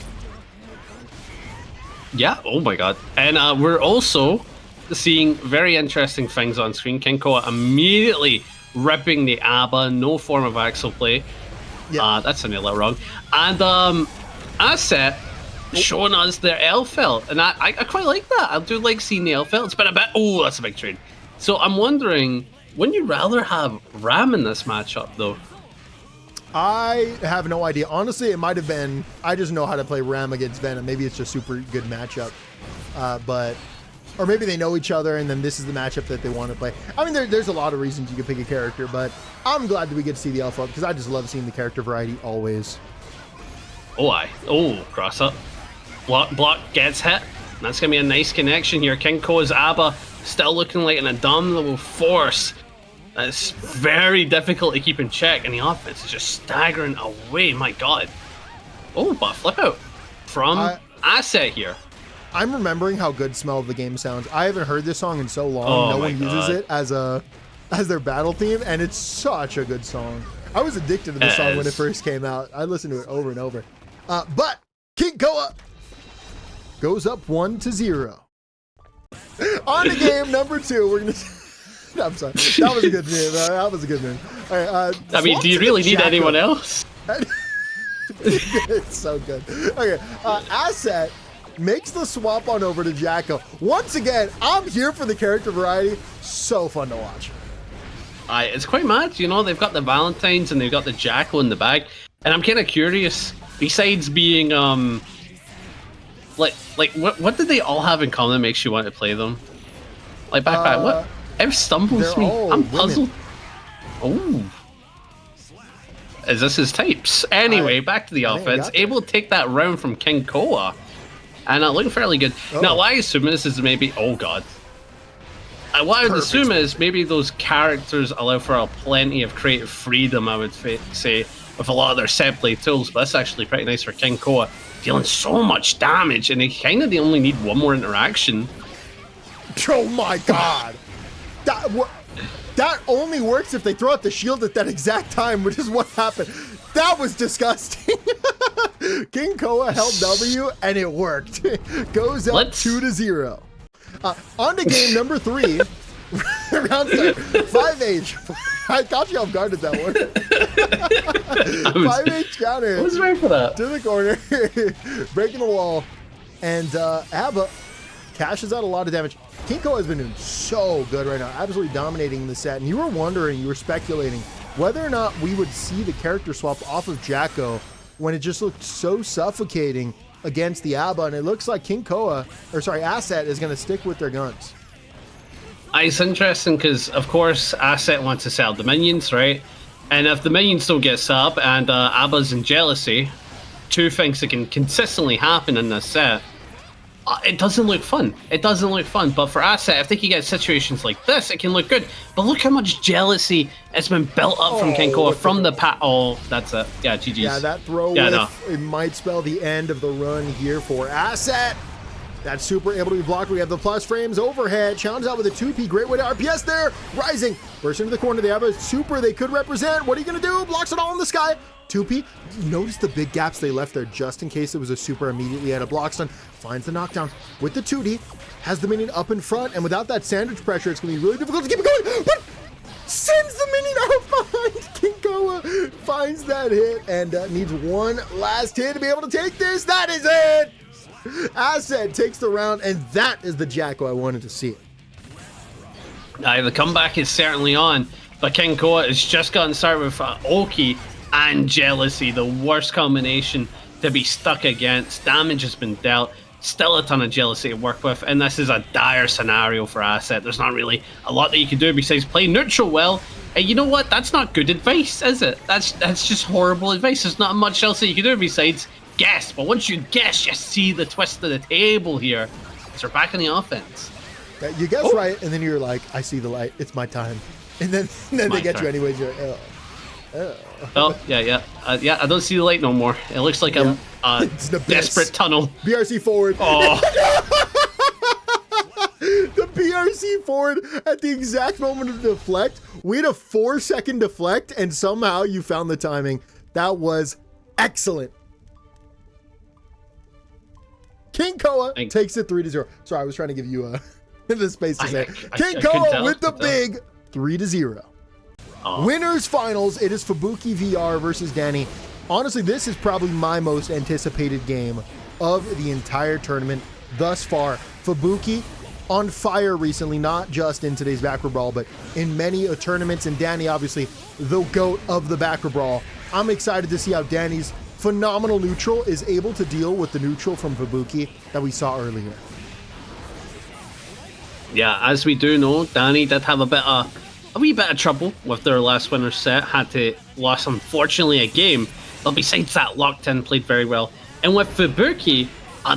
Yeah, oh my god. And we're also seeing very interesting things on screen. KingKoa immediately ripping the ABBA, no form of axle play. Yeah. That's a little wrong. And Asset showing us their L-Felt, and I quite like that. I do like seeing the L-Felt. It's been a bit... Oh, that's a big trade. So I'm wondering, wouldn't you rather have Ram in this matchup, though? I have no idea. Honestly, it might have been... I just know how to play Ram against Venom. Maybe it's just super good matchup. But... Or maybe they know each other, and then this is the matchup that they want to play. I mean, there's a lot of reasons you could pick a character, but I'm glad that we get to see the Alpha, because I just love seeing the character variety always. Oh, cross up. Block gets hit. That's going to be a nice connection here. KingKoa's ABBA still looking like an indomitable force. It's very difficult to keep in check, and the offense is just staggering away. My God. Oh, but flip out from Asset here. I'm remembering how good Smell of the Game sounds. I haven't heard this song in so long. No one uses it as their battle theme, and it's such a good song. I was addicted to this song when it first came out. I listened to it over and over. But KingKoa goes up 1-0. On to game number 2, we're gonna. I'm sorry. That was a good move. That was a good move. All right, I mean, do you really need anyone else? It's so good. Okay, Asset makes the swap on over to Jacko. Once again, I'm here for the character variety. So fun to watch. It's quite mad. You know, they've got the Valentines and they've got the Jacko in the bag. And I'm kind of curious, besides being, what did they all have in common that makes you want to play them? Like, backpack, what? It stumbles me. I'm puzzled. Oh. Is this his types? Anyway, back to the offense. Able to take that round from KingKoa. And looking fairly good. Now, what I assume is maybe... Oh, God. What I would assume is maybe those characters allow for plenty of creative freedom, I would say, with a lot of their set play tools. But that's actually pretty nice for KingKoa. Dealing so much damage, and they only need one more interaction. Oh, my God. That only works if they throw out the shield at that exact time, which is what happened. That was disgusting. KingKoa held W, and it worked. Goes up 2-0. On to game number 3. Round 5H. I caught you off guard at that one. 5H counter. I was ready for that. To the corner. Breaking the wall. And ABBA cashes out a lot of damage. KingKoa has been doing so good right now, absolutely dominating the set. And you were speculating whether or not we would see the character swap off of Jacko when it just looked so suffocating against the ABBA. And it looks like Asset is going to stick with their guns. It's interesting because, of course, Asset wants to sell the minions, right? And if the minions don't get set up and ABBA's in jealousy, two things that can consistently happen in this set. It doesn't look fun. It doesn't look fun. But for Asset, if they can get situations like this, it can look good. But look how much jealousy has been built up from KingKoa from the pack. Oh, that's it. Yeah, GG's. Yeah, that throw it might spell the end of the run here for Asset. That's super able to be blocked. We have the plus frames overhead. Challenge out with a 2P. Great way to RPS there. Rising. Burst into the corner. They have a super they could represent. What are you going to do? Blocks it all in the sky. 2P. Notice the big gaps they left there just in case it was a super immediately at a block stun. Finds the knockdown with the 2D. Has the minion up in front. And without that sandwich pressure, it's going to be really difficult to keep it going. But sends the minion out behind. KingKoa finds that hit and needs one last hit to be able to take this. That is it. Asset takes the round, and that is the Jacko I wanted to see. The comeback is certainly on, but KingKoa has just gotten started with Oki and jealousy, the worst combination to be stuck against. Damage has been dealt, still a ton of jealousy to work with, and this is a dire scenario for Asset. There's not really a lot that you can do besides play neutral well. And you know what? That's not good advice, is it? That's just horrible advice. There's not much else that you can do besides guess. But once you guess, you see the twist of the table here. So we're back in the offense. You guess right, and then you're like, I see the light. It's my time. And then they get you anyways. You're like, yeah. I don't see the light no more. It looks like a desperate tunnel. BRC forward. Oh. The BRC forward at the exact moment of deflect. We had a 4-second deflect, and somehow you found the timing. That was excellent. KingKoa takes it 3-0. Sorry, I was trying to give you the space to say. KingKoa with the big 3-0. Winners finals. It is FubukiVR versus Dany. honestly, this is probably my most anticipated game of the entire tournament thus far. Fubuki on fire recently, not just in today's baccpaBrawl, but in many tournaments. And Dany, obviously, the GOAT of the baccpaBrawl. I'm excited to see how Dany's phenomenal neutral is able to deal with the neutral from Fubuki that we saw earlier. Yeah, as we do know, Dany did have a wee bit of trouble with their last winner's set. Had to lost, unfortunately, a game. But besides that, locked in, played very well. And with Fubuki,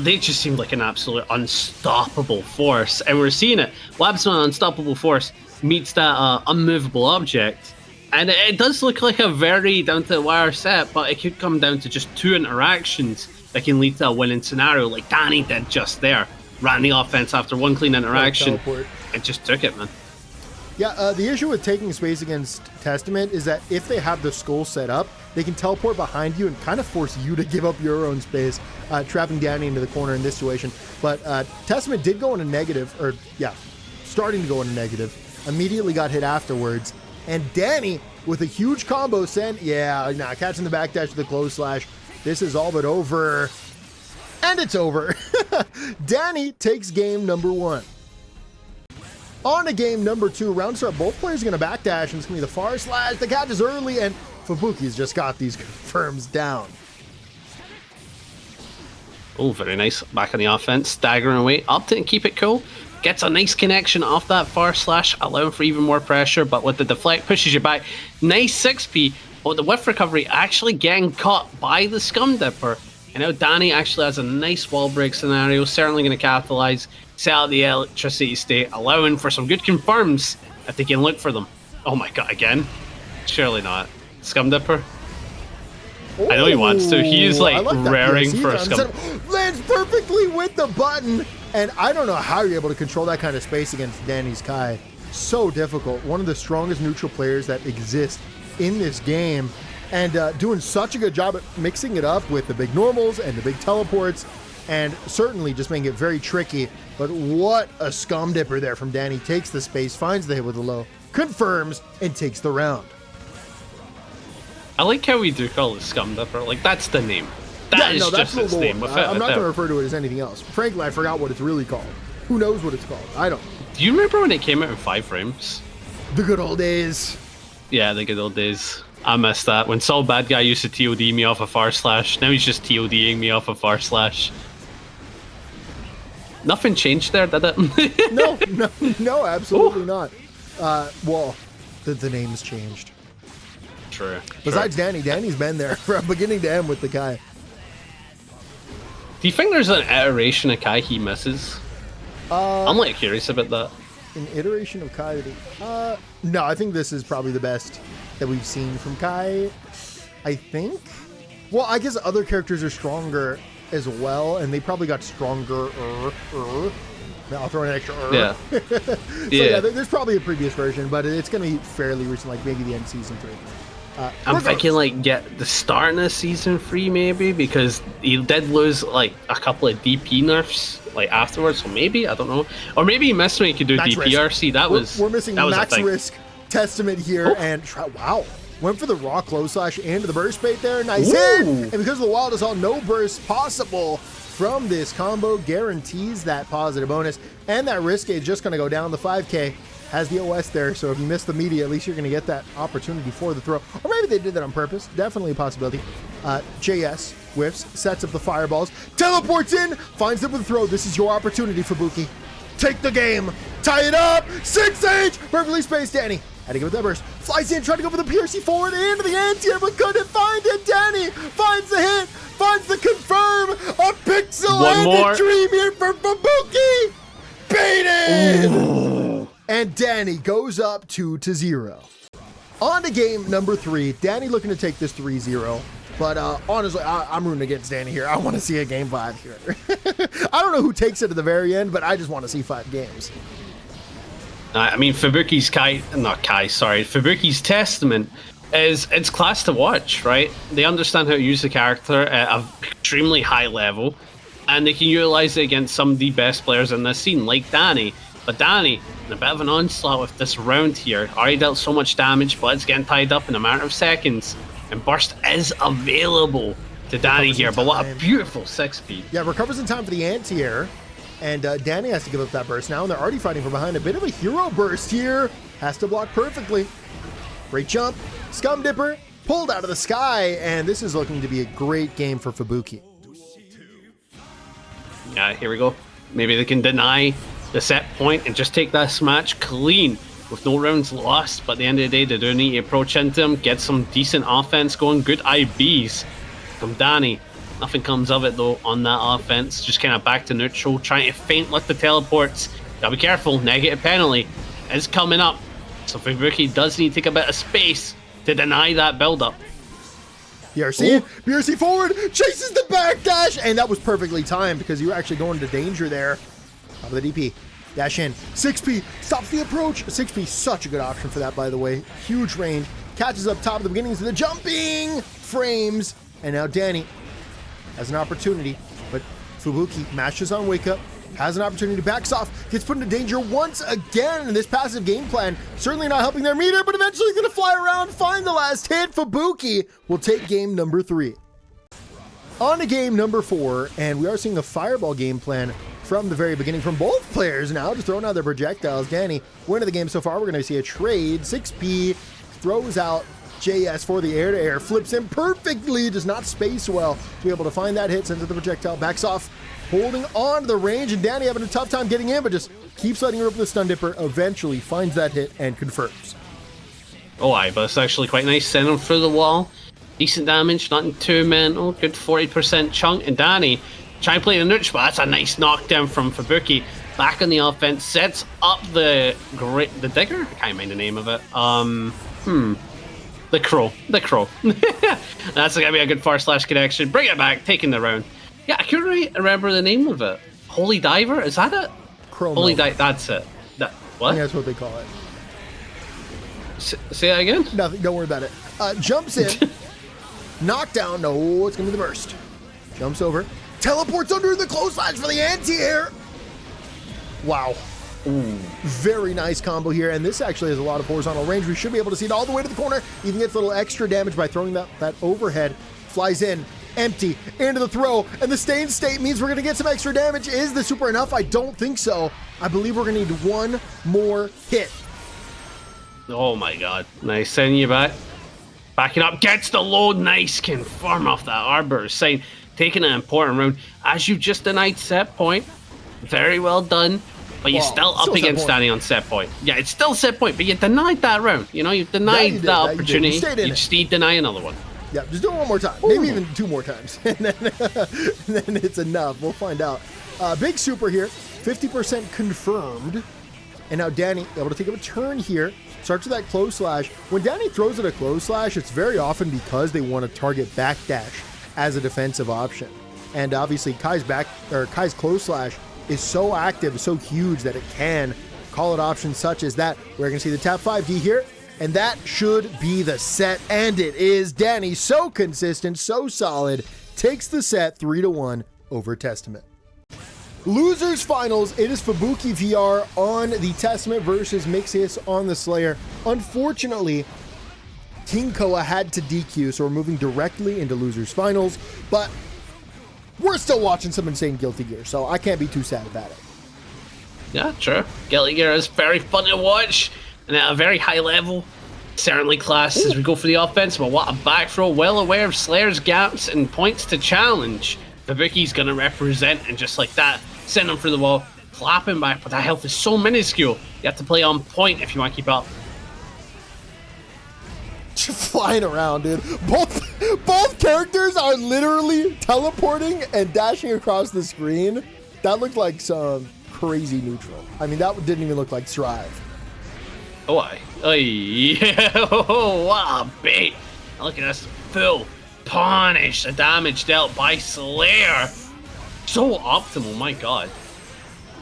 they just seemed like an absolute unstoppable force. And we're seeing it. Labsman unstoppable force meets that unmovable object. And it does look like a very down-to-the-wire set, but it could come down to just 2 interactions that can lead to a winning scenario, like Dany did just there. Ran the offense after 1 clean interaction and just took it, man. Yeah, the issue with taking space against Testament is that if they have the skull set up, they can teleport behind you and kind of force you to give up your own space, trapping Dany into the corner in this situation. But Testament did go into negative, or yeah, starting to go into negative, immediately got hit afterwards. And Dany, with a huge combo send, catching the backdash to the close slash. This is all but over. And it's over. Dany takes game number 1. On to game number 2. Round start, both players are going to backdash, and it's going to be the far slash. The catch is early, and Fubuki's just got these confirms down. Oh, very nice. Back on the offense, staggering away. Up to and keep it cool. Gets a nice connection off that far slash, allowing for even more pressure, but with the deflect, pushes you back. Nice 6p, but the whiff recovery actually getting caught by the Scum Dipper. And now Dany actually has a nice wall break scenario, certainly going to capitalize, set out the electricity state, allowing for some good confirms if they can look for them. Oh my god, again? Surely not. Scum Dipper? Ooh, I know he wants to. He is like raring for a Scum. Lands perfectly with the button. And I don't know how you're able to control that kind of space against Dany's Kai. So difficult. One of the strongest neutral players that exist in this game. And doing such a good job at mixing it up with the big normals and the big teleports. And certainly just making it very tricky. But what a Scum Dipper there from Dany. Takes the space, finds the hit with the low, confirms, and takes the round. I like how we do call it Scum Dipper. Like, that's the name. That's just its name. I'm not going to refer to it as anything else. Frankly, I forgot what it's really called. Who knows what it's called? I don't. Do you remember when it came out in 5 frames? The good old days. Yeah, the good old days. I missed that. When Saul Bad Guy used to TOD me off a far slash, now he's just TODing me off a far slash. Nothing changed there, did it? No, absolutely not. Well, the name's changed. True. Besides Dany's been there from beginning to end with the Kai. Do you think there's an iteration of Kai he misses? I'm like curious about that. An iteration of Kai that no, I think this is probably the best that we've seen from Kai. I think. Well, I guess other characters are stronger as well, and they probably got stronger. I'll throw in an extra. Yeah. Yeah. There's probably a previous version, but it's going to be fairly recent, like maybe the end season 3. I'm thinking like get the start of season 3 maybe, because he did lose like a couple of DP nerfs like afterwards, so maybe, I don't know, or maybe he missed when he could do max DPRC. Risk. We're missing max risk Testament here, and wow, went for the raw close slash into the burst bait there, nice hit, and because of the wild assault, no burst possible from this combo, guarantees that positive bonus, and that risk is just going to go down. The 5k has the OS there, so if you miss the media, at least you're going to get that opportunity for the throw. Or maybe they did that on purpose. Definitely a possibility. JS whiffs, sets up the fireballs, teleports in, finds them with the throw. This is your opportunity, Fubuki. Take the game. Tie it up. 6H. Perfectly spaced, Dany. Had to give it that burst. Flies in, trying to go for the piercy forward into the anti-air, but couldn't find it. Dany finds the hit, finds the confirm. A pixel and a dream here for Fubuki. Baited. Ooh. And Dany goes up 2-0. On to game number 3. Dany looking to take this 3-0. But honestly, I'm rooting against Dany here. I want to see a game 5 here. I don't know who takes it at the very end, but I just want to see 5 games. I mean, Fubuki's Fubuki's Testament it's class to watch, right? They understand how to use the character at an extremely high level, and they can utilize it against some of the best players in this scene, like Dany. But Dany, in a bit of an onslaught with this round here, already dealt so much damage, but it's getting tied up in a matter of seconds. and burst is available to Dany here, but what a beautiful 6P. Yeah, recovers in time for the anti-air, and Dany has to give up that burst now, and they're already fighting from behind. A bit of a hero burst here. Has to block perfectly. Great jump. Scum Dipper pulled out of the sky, and this is looking to be a great game for Fubuki. Yeah, here we go. Maybe they can deny the set point and just take this match clean with no rounds lost, but at the end of the day, they do need to approach into him, get some decent offense going. Good IBs from Dany. Nothing comes of it though on that offense. Just kind of back to neutral, trying to feint with the teleports. Gotta be careful, negative penalty is coming up. So Fubuki does need to take a bit of space to deny that build-up. BRC, BRC forward, chases the backdash, and that was perfectly timed because you were actually going into danger there. Top of the DP, dash in, 6P, stops the approach. 6P, such a good option for that, by the way. Huge range, catches up top of the beginnings of the jumping frames, and now Dany has an opportunity, but Fubuki mashes on wake up, has an opportunity, backs off, gets put into danger once again, and this passive game plan certainly not helping their meter, but eventually gonna fly around, find the last hit. Fubuki will take game number 3. On to game number 4, and we are seeing a fireball game plan from the very beginning from both players now, just throwing out their projectiles. Dany, winner of the game so far. We're gonna see a trade. 6P throws out JS for the air-to-air, flips him perfectly, does not space well to be able to find that hit, sends it the projectile, backs off, holding on to the range, and Dany having a tough time getting in, but just keeps letting her open the stun dipper, eventually finds that hit and confirms. Oh aye, but it's actually quite nice, send him through the wall. Decent damage, nothing too mental, good 40% chunk, and Dany trying to play the neutral, but that's a nice knockdown from Fubuki. Back on the offense, sets up the digger? I can't mind the name of it. The crow. That's gonna be a good // connection. Bring it back, taking the round. Yeah, I couldn't remember the name of it. Holy Diver? Is that it? Crow. Holy Diver, that's it. What? Yeah, that's what they call it. Say that again? Nothing, don't worry about it. Jumps in. Knockdown. No, it's gonna be the burst. Jumps over. Teleports under the close slash for the anti-air. Wow. Ooh. Very nice combo here, and this actually has a lot of horizontal range. We should be able to see it all the way to the corner. Even gets a little extra damage by throwing that overhead. Flies in, empty, into the throw, and the stay in state means we're going to get some extra damage. Is the super enough? I don't think so. I believe we're going to need one more hit. Oh my god. Nice, sending you back. Backing up, gets the load. Nice, confirm off that Arbor sign. Taking an important round. As you just denied set point. Very well done. But you're still up against Dany on set point. Yeah, it's still set point, but you denied that round. You know, you denied that opportunity. You just need to deny another one. Yeah, just do it one more time. Ooh. Maybe even 2 more times. and then it's enough. We'll find out. Big super here. 50% confirmed. And now Dany able to take up a turn here. Starts with that close slash. When Dany throws at a close slash, it's very often because they want to target backdash as a defensive option. And obviously Kai's close slash is so active, so huge that it can call it options such as that. We're going to see the tap 5D here, and that should be the set, and it is. Dany, so consistent, so solid, takes the set 3-1 over Testament. Losers finals, it is FubukiVR on the Testament versus mixyous on the Slayer. Unfortunately, KingKoa had to DQ, so we're moving directly into losers finals, but we're still watching some insane Guilty Gear, so I can't be too sad about it. Yeah, sure. Guilty Gear is very fun to watch, and at a very high level. Certainly class as we go for the offense, but what a back throw. Well aware of Slayer's gaps and points to challenge. Fubuki's going to represent, and just like that, send him through the wall, clap him back, but that health is so minuscule. You have to play on point if you want to keep up. Flying around, dude. Both characters are literally teleporting and dashing across the screen. That looked like some crazy neutral. I mean, that didn't even look like Strive. Oh, yeah. Oh, what a bait. Look at this full punish. The damage dealt by Slayer. So optimal, my god.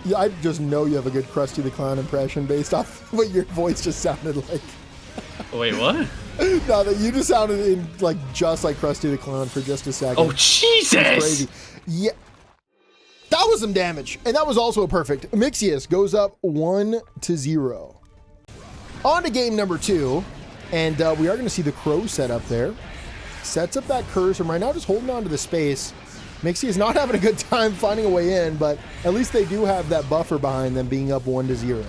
Yeah, I just know you have a good Krusty the Clown impression based off what your voice just sounded like. Wait, what? No, that you just sounded just like Krusty the Clown for just a second. Oh, Jesus! That's crazy. Yeah. That was some damage, and that was also a perfect. Mixyous goes up 1-0. On to game number 2, and we are going to see the Crow set up there. sets up that curse, and right now just holding on to the space. Mixy is not having a good time finding a way in, but at least they do have that buffer behind them being up 1-0.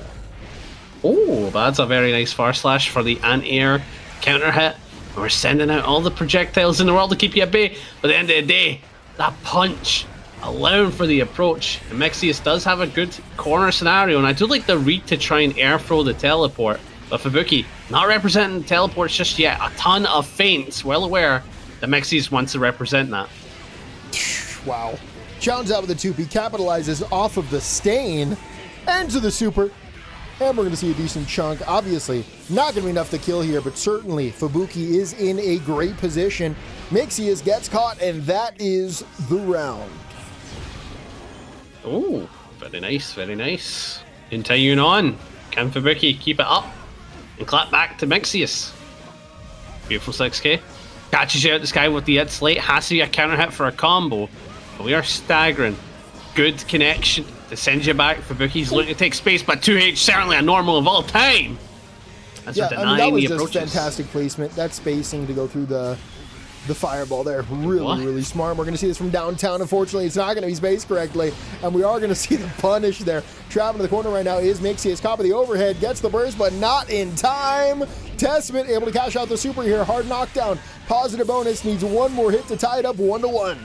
Oh, that's a very nice far slash for the anti-air counter hit. We're sending out all the projectiles in the world to keep you at bay. But at the end of the day, that punch, allowing for the approach. And Mixyous does have a good corner scenario, and I do like the read to try and air throw the teleport. But Fubuki, not representing the teleports just yet. A ton of feints, well aware that Mixyous wants to represent that. Wow. Challenge out with the 2P, capitalizes off of the stain, ends of the super, and we're going to see a decent chunk. Obviously, not going to be enough to kill here, but certainly Fubuki is in a great position. Mixyous gets caught, and that is the round. Oh, very nice, very nice. Continuing on, can Fubuki keep it up and clap back to Mixyous? Beautiful 6k. Catches you out the sky with the hit slate, has to be a counter hit for a combo. But we are staggering. Good connection to send you back. Fubuki's looking to take space, but 2H certainly a normal of all time. That's Yeah, I mean, that was just approaches. fantastic placement. That spacing to go through the fireball there, really smart. We're going to see this from downtown. Unfortunately, it's not going to be spaced correctly, and we are going to see the punish there. Trapping in the corner right now is Mixyous. Cop of the overhead, gets the burst, but not in time. Testament able to cash out the super here. Hard knockdown. Positive bonus. Needs one more hit to tie it up 1-1.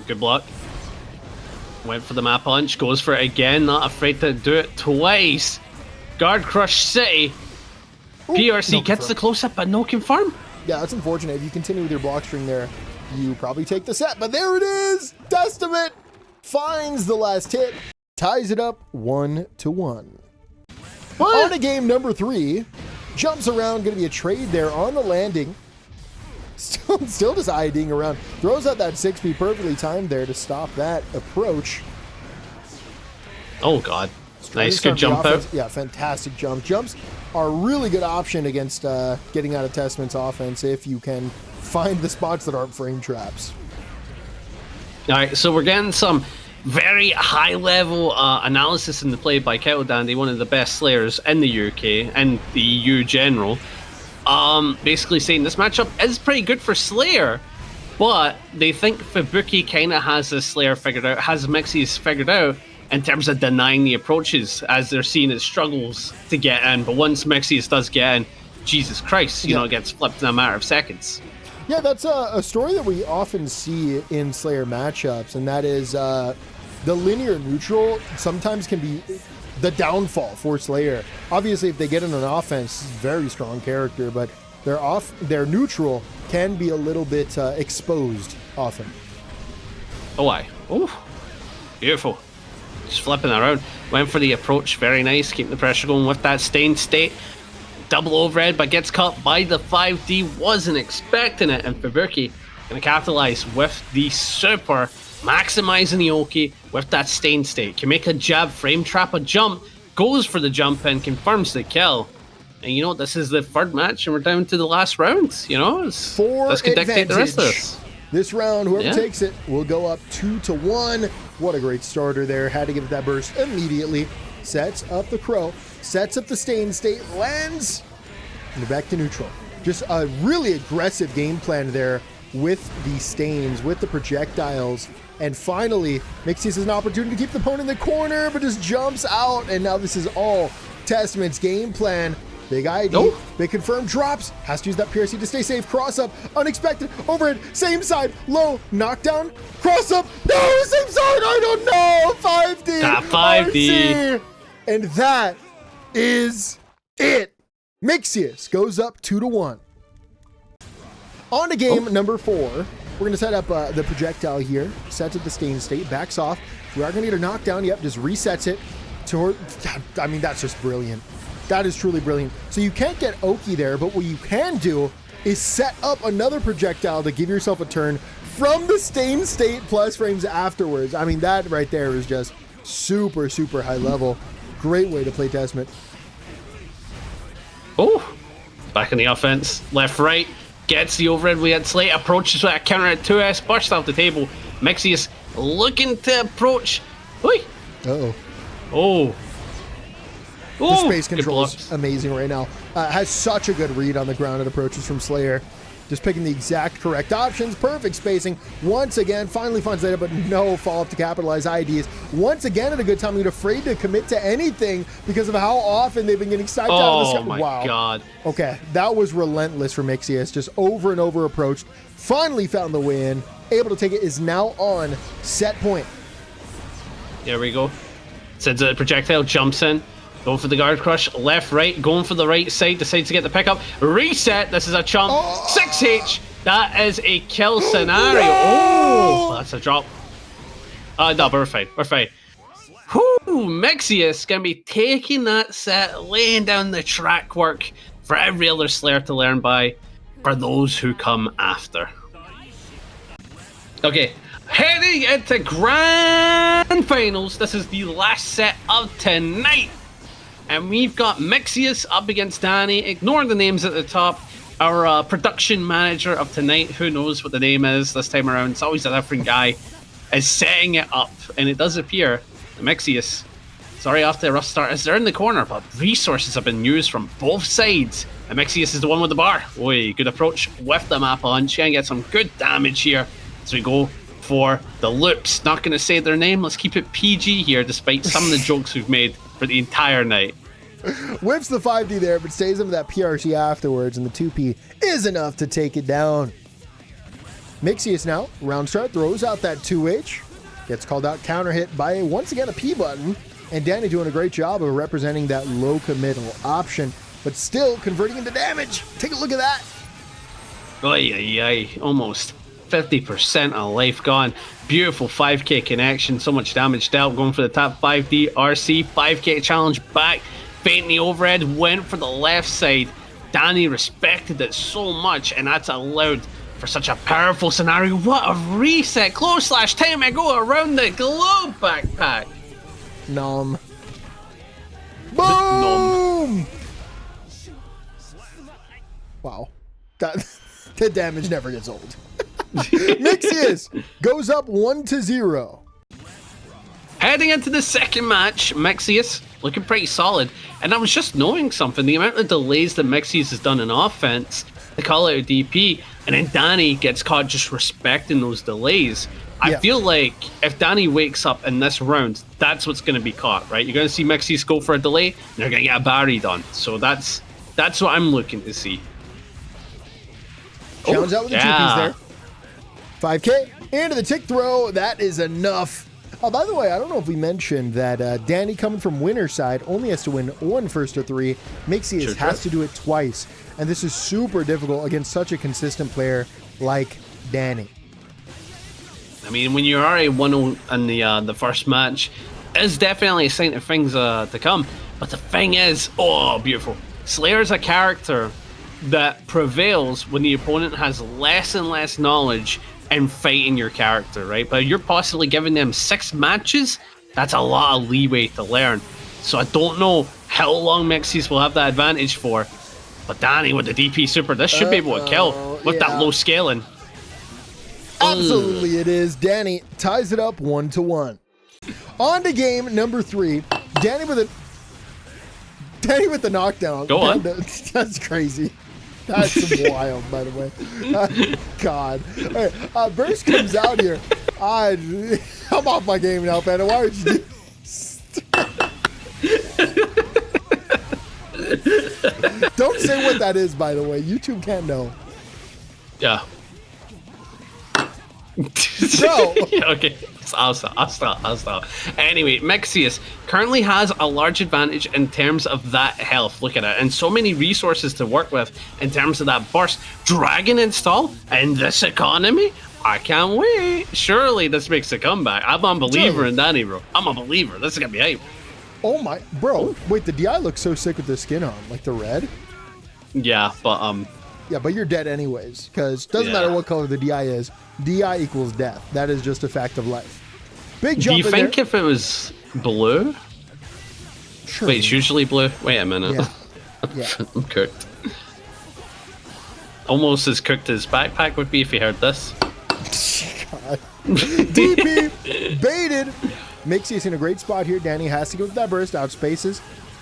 Good block. Went for the map punch. Goes for it again. Not afraid to do it twice. Guard Crush City. Ooh, PRC no gets confirm. the close-up, but no confirm. Yeah, that's unfortunate. If you continue with your block string there, you probably take the set. But there it is. Testament finds the last hit. Ties it up 1-1. What? On to game number 3. Jumps around. Going to be a trade there on the landing. Still just IDing around. Throws out that 6P perfectly timed there to stop that approach. Oh, God. Nice, good jump out. Yeah, fantastic jump. Jumps are a really good option against getting out of Testament's offense if you can find the spots that aren't frame traps. All right, so we're getting some very high-level analysis in the play by Dandy, one of the best slayers in the UK and the EU general. Basically saying this matchup is pretty good for Slayer, but they think Fubuki kind of has the Slayer figured out, has Mixyous figured out in terms of denying the approaches, as they're seeing as struggles to get in. But once Mixyous does get in, Jesus Christ, you know, it gets flipped in a matter of seconds. Yeah, that's a story that we often see in Slayer matchups, and that is the linear neutral sometimes can be the downfall for Slayer. Obviously, if they get in an offense, very strong character, but their neutral can be a little bit exposed often. Oh, aye. Oh, beautiful. Just flipping around. Went for the approach. Very nice. Keeping the pressure going with that stained state. Double overhead, but gets caught by the 5D. Wasn't expecting it. And Fubuki going to capitalize with the super. Maximizing the Oki with that stained state. Can make a jab, frame trap a jump. Goes for the jump and confirms the kill. And you know, this is the third match and we're down to the last round. You know, this could dictate the rest of this. This round, whoever takes it will go up 2-1. What a great starter there. Had to give it that burst immediately. Sets up the crow. Sets up the stained state. Lands. And back to neutral. Just a really aggressive game plan there with the stains, with the projectiles. And finally, Mixyous has an opportunity to keep the opponent in the corner, but just jumps out. And now this is all Testament's game plan. Big ID, big confirmed drops, has to use that PRC to stay safe, cross up, unexpected, overhead, same side, low, knockdown, cross up, no, same side, I don't know, 5D, Top 5D. RC. And that is it. Mixyous goes up 2-1. On to game number 4. We're going to set up the projectile here, sets up the stained state, backs off. We are going to get a knockdown, yep, just resets it. I mean, that's just brilliant. That is truly brilliant. So you can't get Oki there, but what you can do is set up another projectile to give yourself a turn from the stained state plus frames afterwards. I mean, that right there is just super, super high level. Great way to play Testament. Oh, back in the offense, left, right, gets the overhead. We had Slate, approaches with a counter at 2S, burst off the table. Mixyous looking to approach. Oi. Uh-oh. Oh. The space control is amazing right now. Has such a good read on the ground and approaches from Slayer. Just picking the exact correct options. Perfect spacing. Once again, finally finds that, but no follow-up to capitalize IDs. Once again at a good time, he's afraid to commit to anything because of how often they've been getting psyched out of the sky. Oh my God. Okay, that was relentless for mixyous. Just over and over approached. Finally found the way in. Able to take it, is now on set point. There we go. Sends a projectile, jumps in. Going for the guard crush, left, right, going for the right side, decides to get the pickup. Reset, this is a chump. 6H, that is a kill scenario. No! Oh, that's a drop. No, but we're fine, we're fine. Whoo, mixyous gonna be taking that set, laying down the track work for every other Slayer to learn by, for those who come after. Okay, heading into grand finals. This is the last set of tonight. And we've got mixyous up against Dany. Ignore the names at the top. Our production manager of tonight, who knows what the name is this time around, it's always a different guy, is setting it up. And it does appear that mixyous, sorry after a rough start, is there in the corner, but resources have been used from both sides. And mixyous is the one with the bar. Oi, good approach with the map on. She can get some good damage here as we go for the loops. Not going to say their name. Let's keep it PG here, despite some of the jokes we've made for the entire night. Whips the 5D there, but stays him with that PRC afterwards, and the 2P is enough to take it down. mixyous now, round start, throws out that 2H. Gets called out, counter hit by, once again, a P button. And Dany doing a great job of representing that low committal option, but still converting into damage. Take a look at that. Ay, ay, ay. Almost 50% of life gone. Beautiful 5k connection. So much damage dealt. Going for the top 5D RC. 5k challenge back. Feinting the overhead. Went for the left side. Dany respected it so much, and that's allowed for such a powerful scenario. What a reset. Close slash time I go around the globe, backpack. Nom. Boom! Wow. The damage never gets old. mixyous goes up 1-0. Heading into the second match, mixyous looking pretty solid. And I was just knowing something. The amount of delays that mixyous has done in offense, they call it a DP, and then Dany gets caught just respecting those delays. I feel like if Dany wakes up in this round, that's what's going to be caught, right? You're going to see mixyous go for a delay, and they're going to get a Barry done. So that's what I'm looking to see. Challenge out with the 2Ps there. 5k into the tick throw. That is enough. Oh, by the way, I don't know if we mentioned that Dany, coming from winner's side, only has to win one first to three. mixyous has to do it twice. And this is super difficult against such a consistent player like Dany. I mean, when you're already 1-0 in the first match, it's definitely a sign of things to come. But the thing is, oh, beautiful. Slayer's a character that prevails when the opponent has less and less knowledge in fighting your character, right? But you're possibly giving them 6 matches, that's a lot of leeway to learn. So I don't know how long mixyous will have that advantage for. But Dany with the DP super, this should be able to kill with that low scaling. Absolutely it is. Dany ties it up 1-1. On to game number 3. Dany with the knockdown. Go on. That's crazy. That's wild, by the way. God. All right, Burst comes out here. I'm off my game now, Panda. Why would you do this? Don't say what that is, by the way. YouTube can't know. Yeah. Bro. Okay, I'll stop. Anyway, mixyous currently has a large advantage in terms of that health. Look at it, and so many resources to work with in terms of that burst. Dragon install in this economy? I can't wait. Surely this makes a comeback. I'm a believer in Dany, bro. I'm a believer. This is gonna be hype. Oh my, bro. Wait, the DI looks so sick with the skin on, like the red. Yeah, but Yeah, but you're dead anyways, because doesn't matter what color the DI is. DI equals death. That is just a fact of life. Big jump. Do you think if it was blue? Sure. Wait, it's usually blue. Wait a minute. Yeah. I'm cooked. Almost as cooked as backpack would be if you heard this. God. DP baited. mixyous in a great spot here. Dany has to go with that burst, outspaces.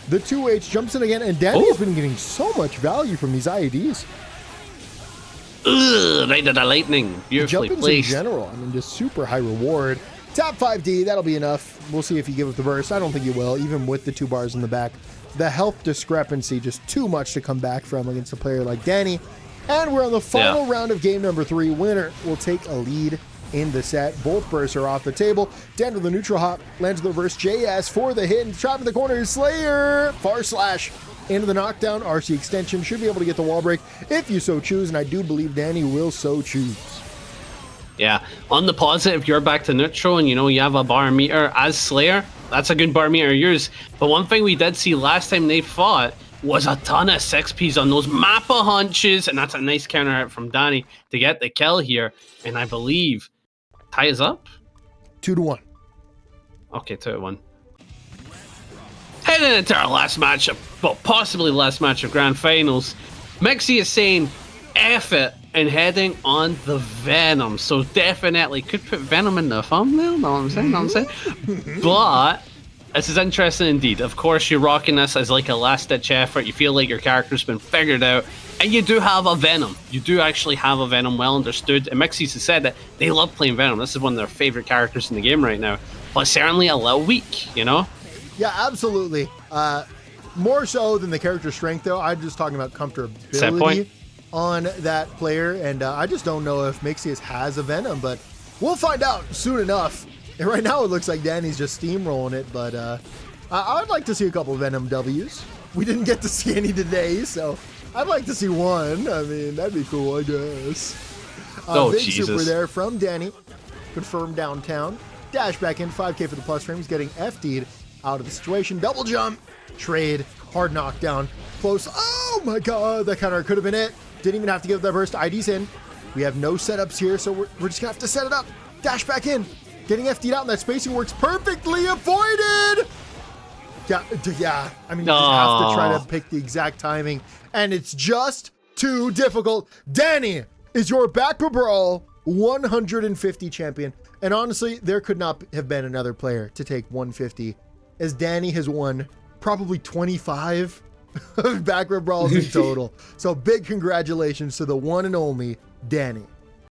The 2H jumps in again, and Dany has been getting so much value from these IEDs. Right to the lightning. Beautifully Jump-ins placed. in general, I mean, just super high reward. Tap 5D, that'll be enough. We'll see if you give it the burst. I don't think you will, even with the 2 bars in the back. The health discrepancy, just too much to come back from against a player like Dany. And we're on the final round of game number 3. Winner will take a lead in the set. Both bursts are off the table. Dan with the neutral hop, lands the reverse JS for the hit, and trap in the corner is Slayer. Far slash into the knockdown. RC extension should be able to get the wall break if you so choose, and I do believe Dany will so choose. Yeah, on the positive, you're back to neutral, and you have a bar meter as Slayer. That's a good bar meter of yours. But one thing we did see last time they fought was a ton of 6Ps on those Mappa hunches, and that's a nice counter hit from Dany to get the kill here. And I believe tie is up? 2-1. Okay, 2-1. Heading into our last match possibly last match of Grand Finals. Mixy is saying, F it, and heading on the Venom. So definitely could put Venom in the thumbnail, know what I'm saying? But this is interesting indeed. Of course, you're rocking this as like a last-ditch effort. You feel like your character's been figured out. And you do have a Venom. You do actually have a Venom, well understood. And Mixyous has said that they love playing Venom. This is one of their favorite characters in the game right now. But certainly a little weak, Yeah, absolutely. More so than the character strength, though. I'm just talking about comfortability on that player. And I just don't know if Mixyous has a Venom, but we'll find out soon enough. And right now it looks like Dany's just steamrolling it, but I'd like to see a couple of Venom W's. We didn't get to see any today, so I'd like to see one. I mean, that'd be cool, I guess. Big Jesus. super there from Dany. Confirmed downtown. Dash back in, 5K for the plus frames, getting FD'd out of the situation. Double jump, trade, hard knockdown, close. Oh my god, that counter could have been it. Didn't even have to give that burst. ID's in. We have no setups here, so we're just gonna have to set it up. Dash back in. Getting FD'd out, and that spacing works perfectly. Avoided! Yeah. I mean, you just have to try to pick the exact timing, and it's just too difficult. Dany is your baccpaBrawl 150 champion, and honestly, there could not have been another player to take 150, as Dany has won probably 25 baccpaBrawls in total. So big congratulations to the one and only Dany.